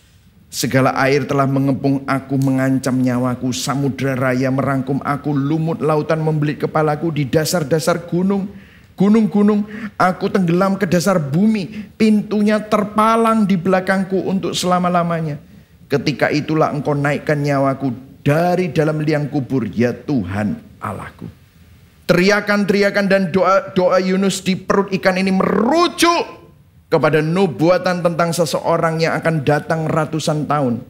Segala air telah mengepung aku, mengancam nyawaku. Samudra raya merangkum aku, lumut lautan membelit kepalaku di dasar-dasar gunung. Gunung-gunung, aku tenggelam ke dasar bumi. Pintunya terpalang di belakangku untuk selama-lamanya. Ketika itulah engkau naikkan nyawaku dari dalam liang kubur, ya Tuhan Allahku. Teriakan-teriakan dan doa Yunus di perut ikan ini merujuk kepada nubuatan tentang seseorang yang akan datang ratusan tahun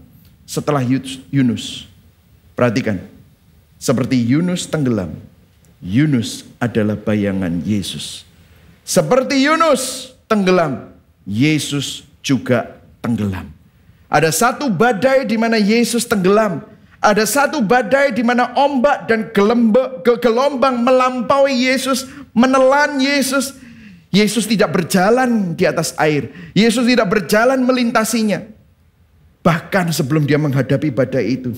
setelah Yunus. Perhatikan, seperti Yunus tenggelam, Yunus adalah bayangan Yesus. Seperti Yunus tenggelam, Yesus juga tenggelam. Ada satu badai di mana Yesus tenggelam. Ada satu badai di mana ombak dan gelombang melampaui Yesus, menelan Yesus. Yesus tidak berjalan di atas air. Yesus tidak berjalan melintasinya. Bahkan sebelum dia menghadapi badai itu,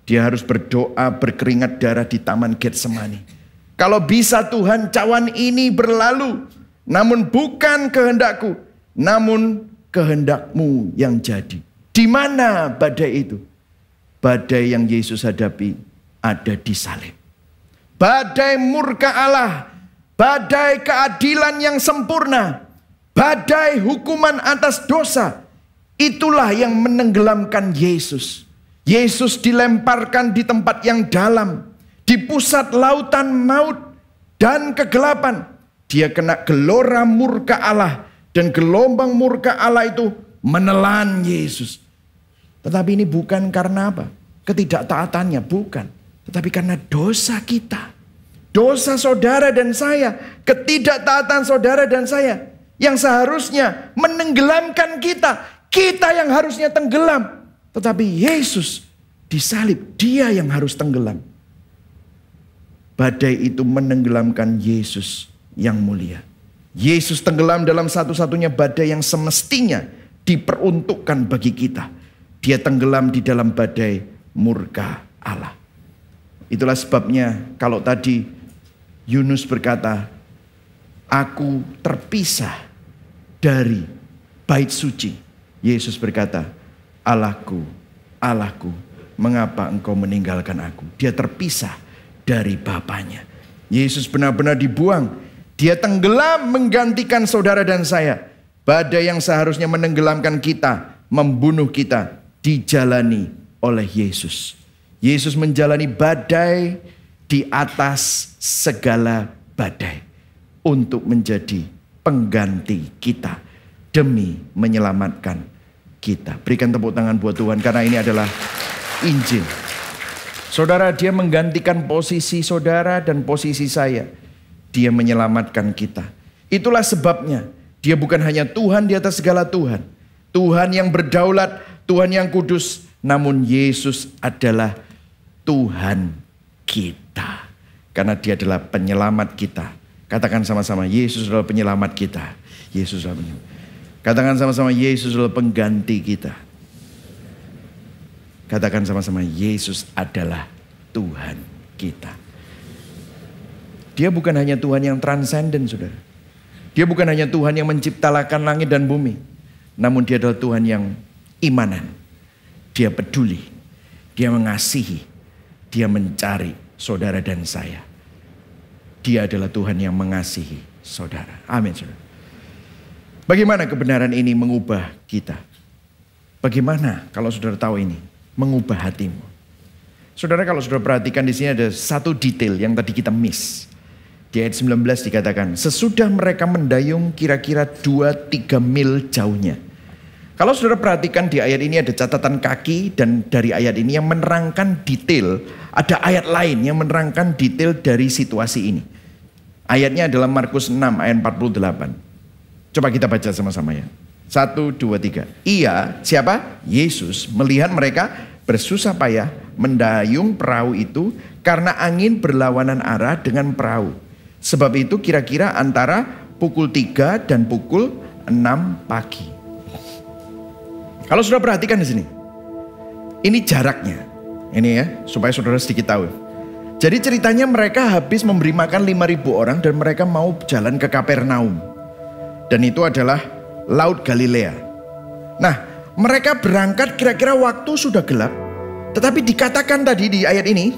dia harus berdoa berkeringat darah di taman Getsemani. Kalau bisa Tuhan, cawan ini berlalu. Namun bukan kehendakku, namun kehendakmu yang jadi. Di mana badai itu? Badai yang Yesus hadapi ada di salib. Badai murka Allah. Badai keadilan yang sempurna. Badai hukuman atas dosa. Itulah yang menenggelamkan Yesus. Yesus dilemparkan di tempat yang dalam, di pusat lautan maut dan kegelapan. Dia kena gelora murka Allah, dan gelombang murka Allah itu menelan Yesus. Tetapi ini bukan karena apa? Ketidaktaatannya, bukan. Tetapi karena dosa kita. Dosa saudara dan saya, ketidaktaatan saudara dan saya, yang seharusnya menenggelamkan kita. Kita yang harusnya tenggelam. Tetapi Yesus disalib, dia yang harus tenggelam. Badai itu menenggelamkan Yesus yang mulia. Yesus tenggelam dalam satu-satunya badai yang semestinya diperuntukkan bagi kita. Dia tenggelam di dalam badai murka Allah. Itulah sebabnya kalau tadi Yunus berkata, aku terpisah dari bait suci. Yesus berkata, Allahku, Allahku, mengapa engkau meninggalkan aku? Dia terpisah dari Bapanya. Yesus benar-benar dibuang. Dia tenggelam menggantikan saudara dan saya. Badai yang seharusnya menenggelamkan kita, membunuh kita, dijalani oleh Yesus. Yesus menjalani badai di atas segala badai untuk menjadi pengganti kita demi menyelamatkan kita. Berikan tepuk tangan buat Tuhan karena ini adalah Injil. Saudara, dia menggantikan posisi saudara dan posisi saya. Dia menyelamatkan kita. Itulah sebabnya dia bukan hanya Tuhan di atas segala Tuhan. Tuhan yang berdaulat, Tuhan yang kudus. Namun Yesus adalah Tuhan kita. Karena dia adalah penyelamat kita. Katakan sama-sama, Yesus adalah penyelamat kita. Yesus adalah penyelamat. Katakan sama-sama, Yesus adalah pengganti kita. Katakan sama-sama, Yesus adalah Tuhan kita. Dia bukan hanya Tuhan yang transenden, saudara. Dia bukan hanya Tuhan yang menciptakan langit dan bumi. Namun dia adalah Tuhan yang imanan. Dia peduli. Dia mengasihi. Dia mencari saudara dan saya. Dia adalah Tuhan yang mengasihi saudara. Amin, saudara. Bagaimana kebenaran ini mengubah kita? Bagaimana kalau saudara tahu ini mengubah hatimu? Saudara, kalau saudara perhatikan di sini ada satu detail yang tadi kita miss. Di ayat 19 dikatakan, sesudah mereka mendayung kira-kira 2-3 mil jauhnya. Kalau saudara perhatikan di ayat ini ada catatan kaki, dan dari ayat ini yang menerangkan detail, ada ayat lain yang menerangkan detail dari situasi ini. Ayatnya adalah Markus 6 ayat 48. Coba kita baca sama-sama ya. 1, 2, 3. Ia, siapa? Yesus melihat mereka bersusah payah mendayung perahu itu karena angin berlawanan arah dengan perahu. Sebab itu kira-kira antara pukul 3 dan pukul 6 pagi. Kalau sudah perhatikan di sini. Ini jaraknya. Ini ya, supaya saudara sedikit tahu. Jadi ceritanya mereka habis memberi makan 5.000 orang dan mereka mau jalan ke Kapernaum. Dan itu adalah Laut Galilea. Nah, mereka berangkat kira-kira waktu sudah gelap. Tetapi dikatakan tadi di ayat ini,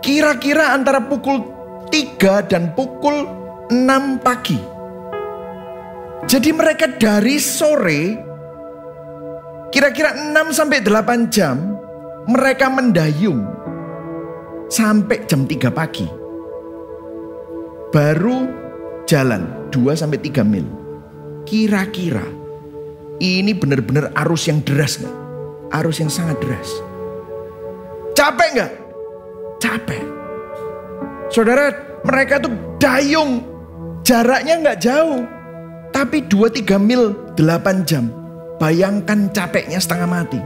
kira-kira antara pukul 3 dan pukul 6 pagi. Jadi mereka dari sore, kira-kira 6 sampai 8 jam, mereka mendayung sampai jam 3 pagi. Baru jalan 2-3 mil. Kira-kira ini benar-benar arus yang deras gak? Arus yang sangat deras. Capek gak? Capek. Saudara, mereka tuh dayung. Jaraknya gak jauh. Tapi 2-3 mil 8 jam. Bayangkan capeknya setengah mati.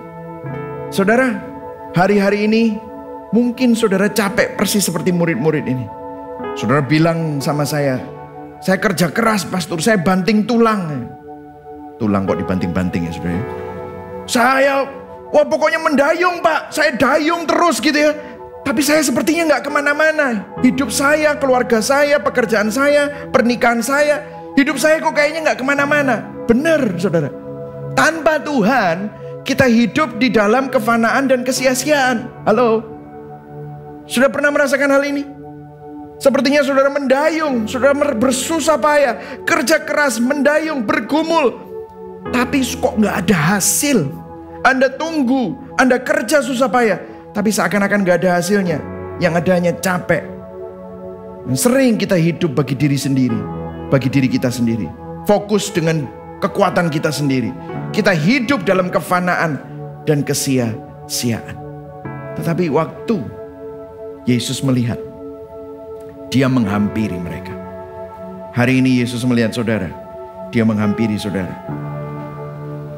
Saudara, hari-hari ini mungkin saudara capek persis seperti murid-murid ini. Saudara bilang sama saya kerja keras pastor, saya banting tulang. Tulang kok dibanting-banting ya saudara. Saya, wah pokoknya mendayung pak, saya dayung terus gitu ya. Tapi saya sepertinya gak kemana-mana. Hidup saya, keluarga saya, pekerjaan saya, pernikahan saya. Hidup saya kok kayaknya gak kemana-mana. Benar saudara. Tanpa Tuhan, kita hidup di dalam kefanaan dan kesia-siaan. Halo? Sudah pernah merasakan hal ini? Sepertinya saudara mendayung, saudara bersusah payah, kerja keras, mendayung, bergumul. Tapi kok gak ada hasil. Anda tunggu, Anda kerja susah payah, tapi seakan-akan gak ada hasilnya. Yang ada hanya capek. Dan sering kita hidup bagi diri sendiri, bagi diri kita sendiri. Fokus dengan kekuatan kita sendiri. Kita hidup dalam kefanaan dan kesia-siaan. Tetapi waktu Yesus melihat, dia menghampiri mereka. Hari ini Yesus melihat saudara, dia menghampiri saudara.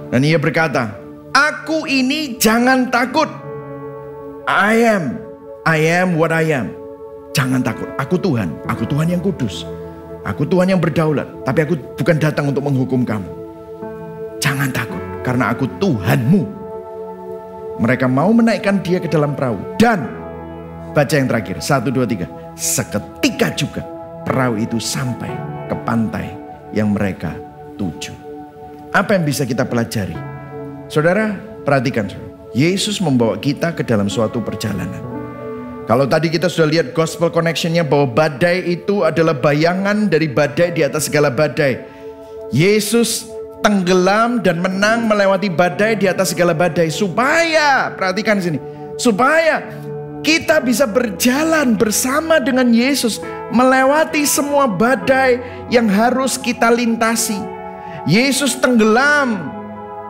Dan ia berkata, aku ini jangan takut. I am what I am. Jangan takut, aku Tuhan yang kudus. Aku Tuhan yang berdaulat, tapi aku bukan datang untuk menghukum kamu. Jangan takut, karena aku Tuhanmu. Mereka mau menaikkan dia ke dalam perahu. Dan, baca yang terakhir, 1, 2, 3. Seketika juga perahu itu sampai ke pantai yang mereka tuju. Apa yang bisa kita pelajari? Saudara, perhatikan. Yesus membawa kita ke dalam suatu perjalanan. Kalau tadi kita sudah lihat gospel connection-nya bahwa badai itu adalah bayangan dari badai di atas segala badai. Yesus tenggelam dan menang melewati badai di atas segala badai. Supaya, perhatikan sini, supaya kita bisa berjalan bersama dengan Yesus melewati semua badai yang harus kita lintasi. Yesus tenggelam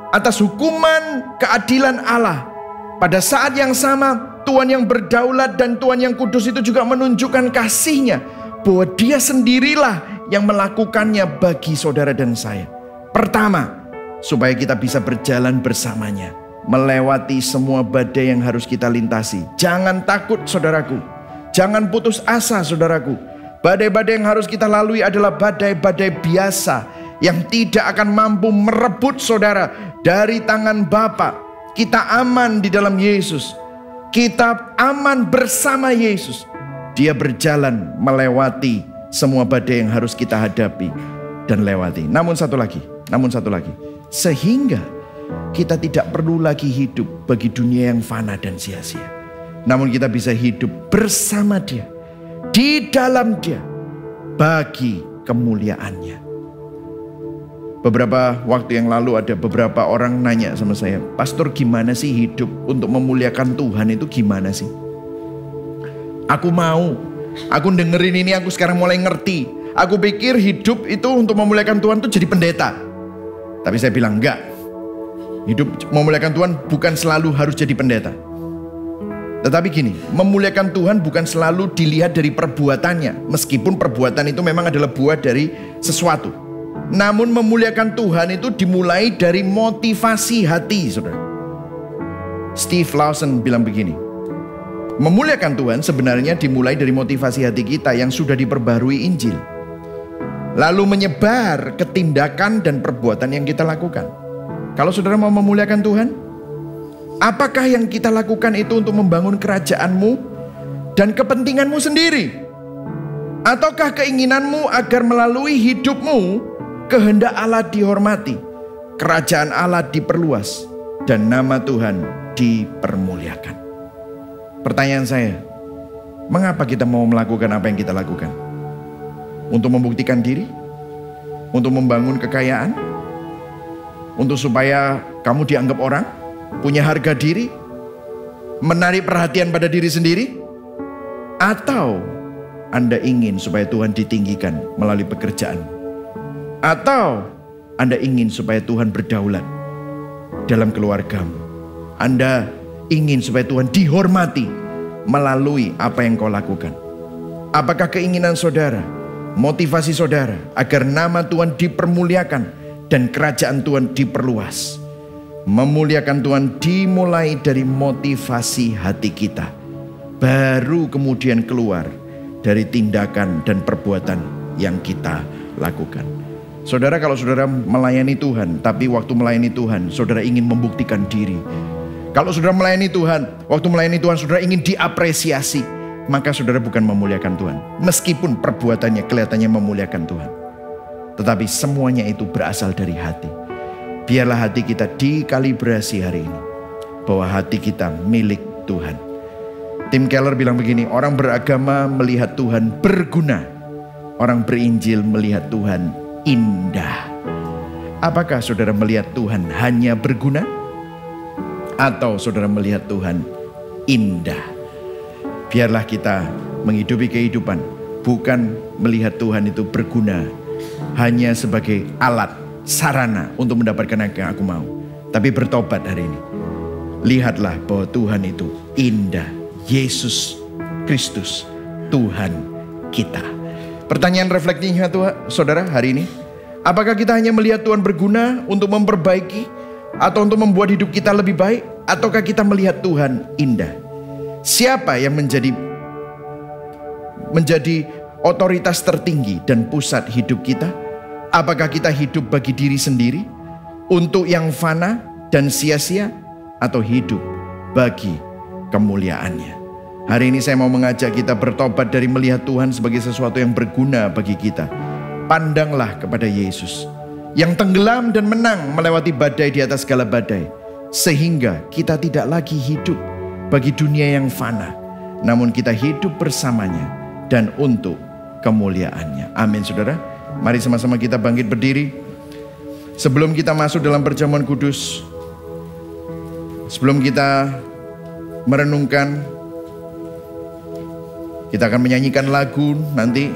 atas hukuman keadilan Allah. Pada saat yang sama, Tuhan yang berdaulat dan Tuhan yang kudus itu juga menunjukkan kasih-Nya bahwa Dia sendirilah yang melakukannya bagi saudara dan saya. Pertama, supaya kita bisa berjalan bersamanya, melewati semua badai yang harus kita lintasi. Jangan takut saudaraku, jangan putus asa saudaraku. Badai-badai yang harus kita lalui adalah badai-badai biasa yang tidak akan mampu merebut saudara dari tangan Bapa. Kita aman di dalam Yesus. Kita aman bersama Yesus. Dia berjalan melewati semua badai yang harus kita hadapi dan lewati. Namun satu lagi. Sehingga kita tidak perlu lagi hidup bagi dunia yang fana dan sia-sia. Namun kita bisa hidup bersama Dia, di dalam Dia, bagi kemuliaan-Nya. Beberapa waktu yang lalu ada beberapa orang nanya sama saya, pastor gimana sih hidup untuk memuliakan Tuhan itu gimana sih? Aku dengerin ini, aku sekarang mulai ngerti. Aku pikir hidup itu untuk memuliakan Tuhan itu jadi pendeta. Tapi saya bilang enggak. Hidup memuliakan Tuhan bukan selalu harus jadi pendeta. Tetapi gini, memuliakan Tuhan bukan selalu dilihat dari perbuatannya. Meskipun perbuatan itu memang adalah buah dari sesuatu. Namun memuliakan Tuhan itu dimulai dari motivasi hati, saudara. Steve Lawson bilang begini, memuliakan Tuhan sebenarnya dimulai dari motivasi hati kita yang sudah diperbarui Injil, lalu menyebar ke tindakan dan perbuatan yang kita lakukan. Kalau saudara mau memuliakan Tuhan, apakah yang kita lakukan itu untuk membangun kerajaan-Mu dan kepentingan-Mu sendiri? Ataukah keinginanmu agar melalui hidupmu kehendak Allah dihormati, kerajaan Allah diperluas, dan nama Tuhan dipermuliakan? Pertanyaan saya, mengapa kita mau melakukan apa yang kita lakukan? Untuk membuktikan diri? Untuk membangun kekayaan? Untuk supaya kamu dianggap orang? Punya harga diri? Menarik perhatian pada diri sendiri? Atau Anda ingin supaya Tuhan ditinggikan melalui pekerjaan? Atau Anda ingin supaya Tuhan berdaulat dalam keluargamu? Anda ingin supaya Tuhan dihormati melalui apa yang kau lakukan? Apakah keinginan saudara, motivasi saudara agar nama Tuhan dipermuliakan dan kerajaan Tuhan diperluas? Memuliakan Tuhan dimulai dari motivasi hati kita, baru kemudian keluar dari tindakan dan perbuatan yang kita lakukan. Saudara, kalau saudara melayani Tuhan, tapi waktu melayani Tuhan saudara ingin membuktikan diri. Kalau saudara melayani Tuhan, waktu melayani Tuhan saudara ingin diapresiasi, maka saudara bukan memuliakan Tuhan. Meskipun perbuatannya kelihatannya memuliakan Tuhan, tetapi semuanya itu berasal dari hati. Biarlah hati kita dikalibrasi hari ini, bahwa hati kita milik Tuhan. Tim Keller bilang begini, orang beragama melihat Tuhan berguna, orang berinjil melihat Tuhan indah. Apakah saudara melihat Tuhan hanya berguna? atau saudara melihat Tuhan indah. Biarlah kita menghidupi kehidupan bukan melihat Tuhan itu berguna hanya sebagai alat, sarana untuk mendapatkan apa yang aku mau, tapi bertobat hari ini. Lihatlah bahwa Tuhan itu indah. Yesus Kristus Tuhan kita. Pertanyaan refleksinya Tuhan, saudara hari ini, apakah kita hanya melihat Tuhan berguna untuk memperbaiki atau untuk membuat hidup kita lebih baik, ataukah kita melihat Tuhan indah? Siapa yang menjadi otoritas tertinggi dan pusat hidup kita? Apakah kita hidup bagi diri sendiri untuk yang fana dan sia-sia, atau hidup bagi kemuliaannya? Hari ini saya mau mengajak kita bertobat dari melihat Tuhan sebagai sesuatu yang berguna bagi kita. Pandanglah kepada Yesus yang tenggelam dan menang melewati badai di atas segala badai, sehingga kita tidak lagi hidup bagi dunia yang fana, namun kita hidup bersamanya dan untuk kemuliaannya. Amin saudara. Mari sama-sama kita bangkit berdiri. Sebelum kita masuk dalam perjamuan kudus, sebelum kita merenungkan, kita akan menyanyikan lagu nanti,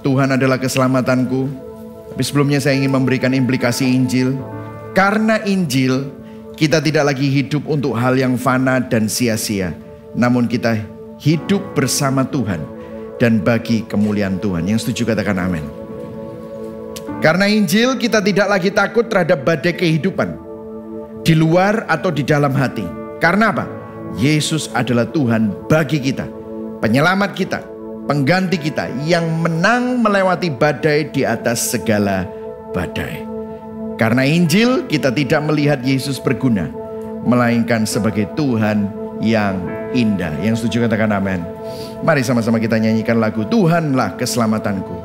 Tuhan adalah keselamatanku. Tapi sebelumnya saya ingin memberikan implikasi Injil. Karena Injil, kita tidak lagi hidup untuk hal yang fana dan sia-sia, namun kita hidup bersama Tuhan dan bagi kemuliaan Tuhan. Yang setuju katakan amin. Karena Injil, kita tidak lagi takut terhadap badai kehidupan di luar atau di dalam hati. Karena apa? Yesus adalah Tuhan bagi kita, penyelamat kita, pengganti kita yang menang melewati badai di atas segala badai. Karena Injil, kita tidak melihat Yesus berguna, melainkan sebagai Tuhan yang indah. Yang setuju katakan amin. Mari sama-sama kita nyanyikan lagu Tuhanlah keselamatanku.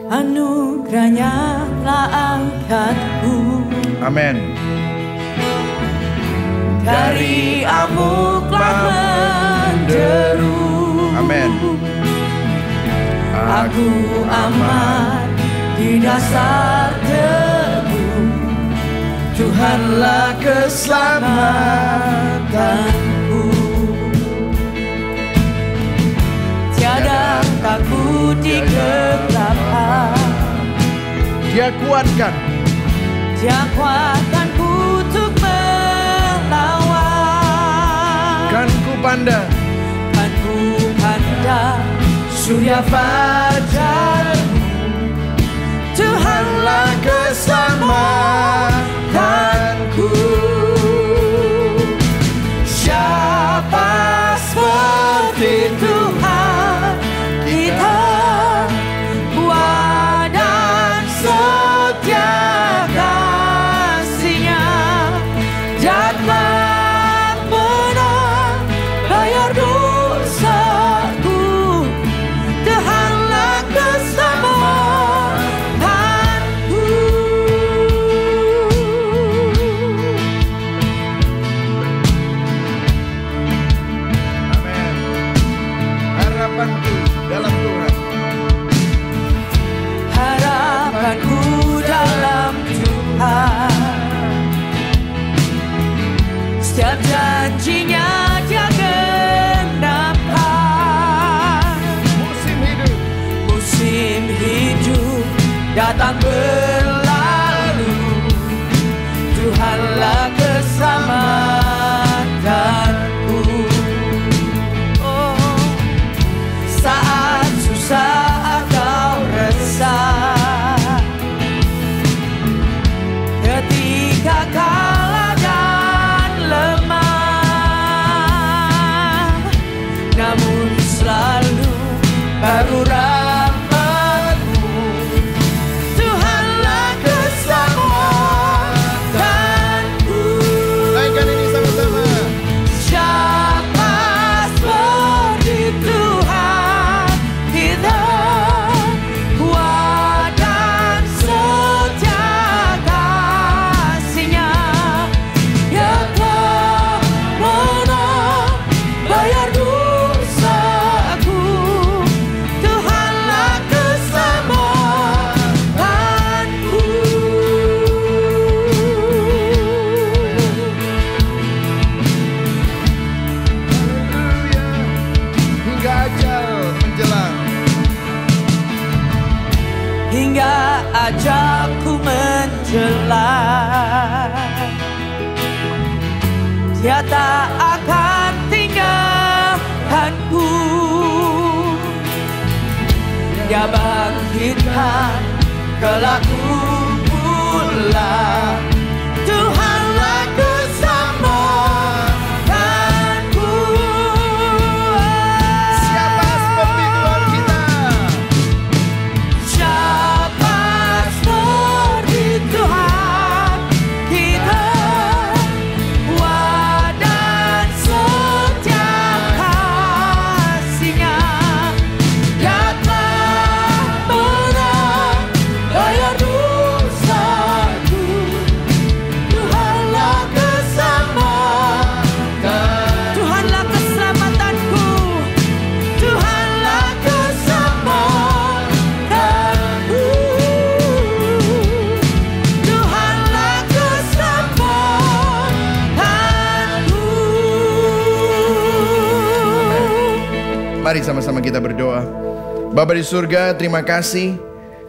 Anugerahnya telah angkatku. Amin. Dari amuklah menderu. Amin. Aku aman di dasar teguh. Tuhanlah keselamatanku. Tiada takut di kegelapan. Dia kuatkan. Dia kuatkanku untuk melawan. Kan ku pandang. Kan ku pandang surya fajarmu. Tuhanlah keselamatanku. Siapa seperti Tuhan kita, kuat dan setia kasih-Nya, Dia telah menang bayar dosaku. Tuhanlah keselamatanku. wajahku menjelang. Dia tak akan tinggalkanku. Dia bangkitkan kelakku pula. Tuhanlah keselamatanku. Siapa seperti Tuhan kita? Siapa seperti Tuhan kita? Wadah setiap kasih-Nya. Dia telah menang bayar dosaku. Tuhanlah keselamatan. Tuhanlah keselamatanku. Tuhanlah keselamatanku. Tuhanlah keselamatanku. Mari sama-sama kita berdoa. Bapa di surga, terima kasih.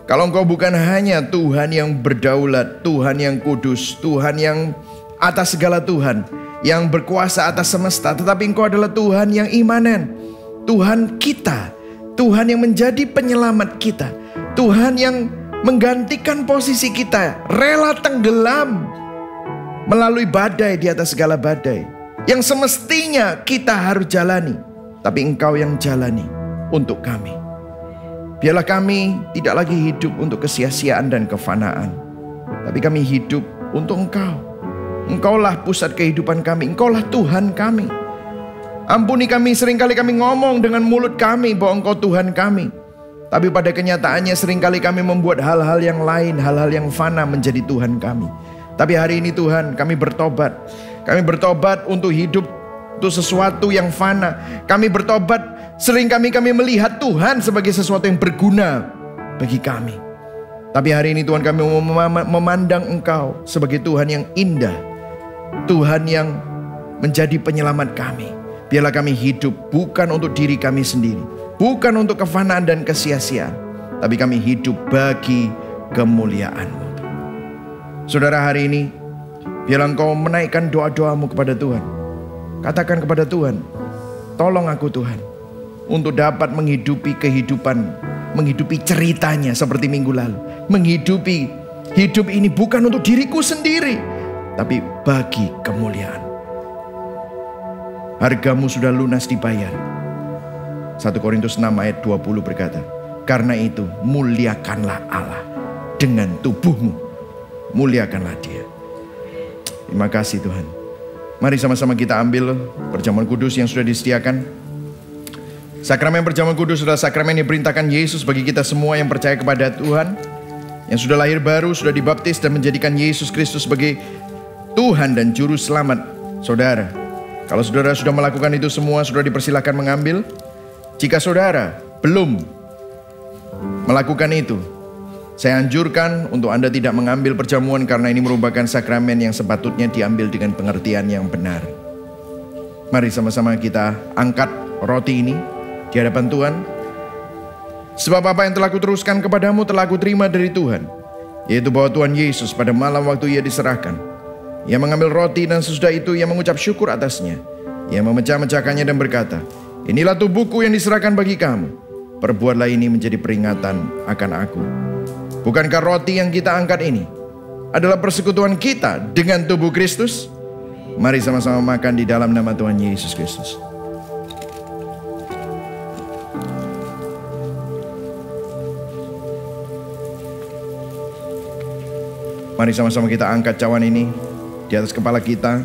Kalau Engkau bukan hanya Tuhan yang berdaulat, Tuhan yang kudus, Tuhan yang atas segala Tuhan, yang berkuasa atas semesta, tetapi Engkau adalah Tuhan yang imanen, Tuhan kita, Tuhan yang menjadi penyelamat kita, Tuhan yang menggantikan posisi kita, rela tenggelam melalui badai di atas segala badai, yang semestinya kita harus jalani, tapi Engkau yang jalani untuk kami. Biarlah kami tidak lagi hidup untuk kesia-siaan dan kefanaan, tapi kami hidup untuk Engkau. Engkaulah pusat kehidupan kami, Engkaulah Tuhan kami. Ampuni kami, seringkali kami ngomong dengan mulut kami bahwa Engkau Tuhan kami, tapi pada kenyataannya seringkali kami membuat hal-hal yang lain, hal-hal yang fana menjadi Tuhan kami. Tapi hari ini Tuhan, kami bertobat. Kami bertobat untuk hidup untuk sesuatu yang fana. Kami bertobat. Sering kami melihat Tuhan sebagai sesuatu yang berguna bagi kami. Tapi hari ini Tuhan, kami memandang Engkau sebagai Tuhan yang indah, Tuhan yang menjadi penyelamat kami. Biarlah kami hidup bukan untuk diri kami sendiri, bukan untuk kefanaan dan kesia-siaan, tapi kami hidup bagi kemuliaan-Mu. Saudara, hari ini biarlah Engkau menaikkan doa-doamu kepada Tuhan. Katakan kepada Tuhan, tolong aku Tuhan, untuk dapat menghidupi kehidupan, menghidupi ceritanya seperti minggu lalu. Menghidupi hidup ini bukan untuk diriku sendiri, tapi bagi kemuliaan. Hargamu sudah lunas dibayar. 1 Korintus 6 ayat 20 berkata, karena itu muliakanlah Allah dengan tubuhmu. Muliakanlah Dia. Terima kasih Tuhan. Mari sama-sama kita ambil perjamuan kudus yang sudah disediakan. Sakramen perjamuan kudus adalah sakramen yang diperintahkan Yesus bagi kita semua yang percaya kepada Tuhan, yang sudah lahir baru, sudah dibaptis dan menjadikan Yesus Kristus sebagai Tuhan dan Juru Selamat. Saudara, kalau saudara sudah melakukan itu semua, saudara dipersilakan mengambil. Jika saudara belum melakukan itu, saya anjurkan untuk Anda tidak mengambil perjamuan, karena ini merupakan sakramen yang sepatutnya diambil dengan pengertian yang benar. Mari sama-sama kita angkat roti ini di hadapan Tuhan. Sebab apa yang telah kuteruskan kepadamu telah kuterima dari Tuhan, yaitu bahwa Tuhan Yesus pada malam waktu Ia diserahkan, Ia mengambil roti dan sesudah itu Ia mengucap syukur atasnya. Ia memecah-mecahkannya dan berkata, inilah tubuhku yang diserahkan bagi kamu. Perbuatlah ini menjadi peringatan akan aku. Bukankah roti yang kita angkat ini adalah persekutuan kita dengan tubuh Kristus? Mari sama-sama makan di dalam nama Tuhan Yesus Kristus. Mari sama-sama kita angkat cawan ini di atas kepala kita.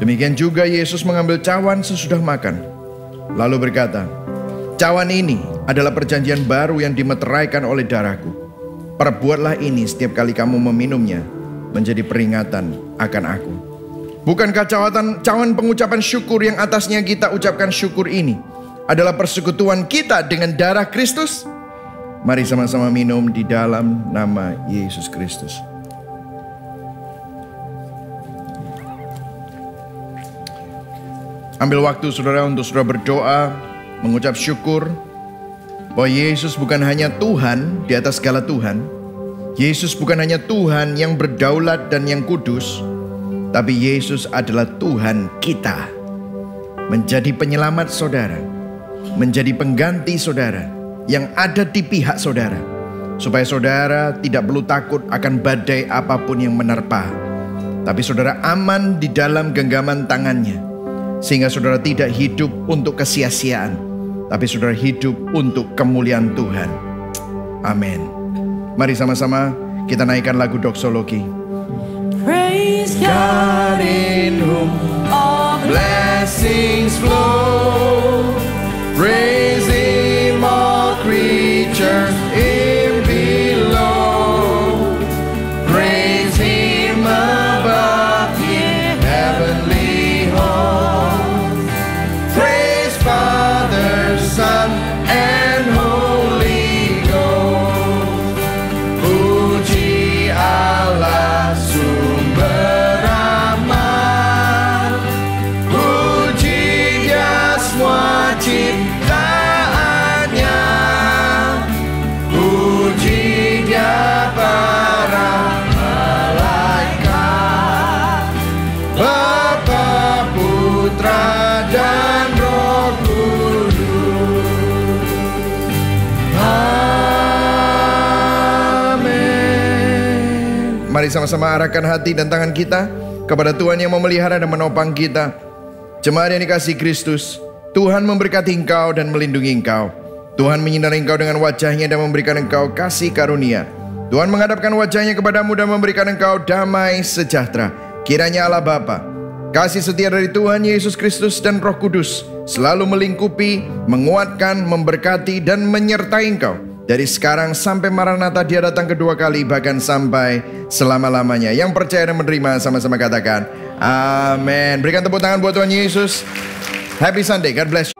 Demikian juga Yesus mengambil cawan sesudah makan, lalu berkata, cawan ini adalah perjanjian baru yang dimeteraikan oleh darahku. Perbuatlah ini setiap kali kamu meminumnya, menjadi peringatan akan aku. Bukankah cawan pengucapan syukur yang atasnya kita ucapkan syukur ini adalah persekutuan kita dengan darah Kristus? Mari sama-sama minum di dalam nama Yesus Kristus. Ambil waktu saudara untuk saudara berdoa, mengucap syukur. bahwa Yesus bukan hanya Tuhan di atas segala Tuhan. Yesus bukan hanya Tuhan yang berdaulat dan yang kudus, tapi Yesus adalah Tuhan kita. Menjadi penyelamat saudara, menjadi pengganti saudara yang ada di pihak saudara, supaya saudara tidak perlu takut akan badai apapun yang menerpa, tapi saudara aman di dalam genggaman tangannya, sehingga saudara tidak hidup untuk kesia-siaan, tapi saudara hidup untuk kemuliaan Tuhan. Amin. Mari sama-sama kita naikkan lagu doksologi. Praise God in whom all blessings flow. Praise Him all creatures in below. Praise Him above ye heavenly hosts. Praise Father, Son, and Holy Ghost. Puji Allah sumber rahmat, puji Dia semua ciptaannya, puji Dia para malaikat, Bapa, Putra, dan Roh Kudus. Amin. Mari sama-sama arahkan hati dan tangan kita kepada Tuhan yang memelihara dan menopang kita. Jemaat yang dikasihi Kristus, Tuhan memberkati engkau dan melindungi engkau. Tuhan menyinari engkau dengan wajah-Nya dan memberikan engkau kasih karunia. Tuhan menghadapkan wajah-Nya kepadamu dan memberikan engkau damai sejahtera. Kiranya Allah Bapa, kasih setia dari Tuhan Yesus Kristus dan Roh Kudus selalu melingkupi, menguatkan, memberkati, dan menyertai engkau dari sekarang sampai Maranatha Dia datang kedua kali, bahkan sampai selama-lamanya. Yang percaya dan menerima sama-sama katakan amin. Berikan tepuk tangan buat Tuhan Yesus. Happy Sunday, God bless you.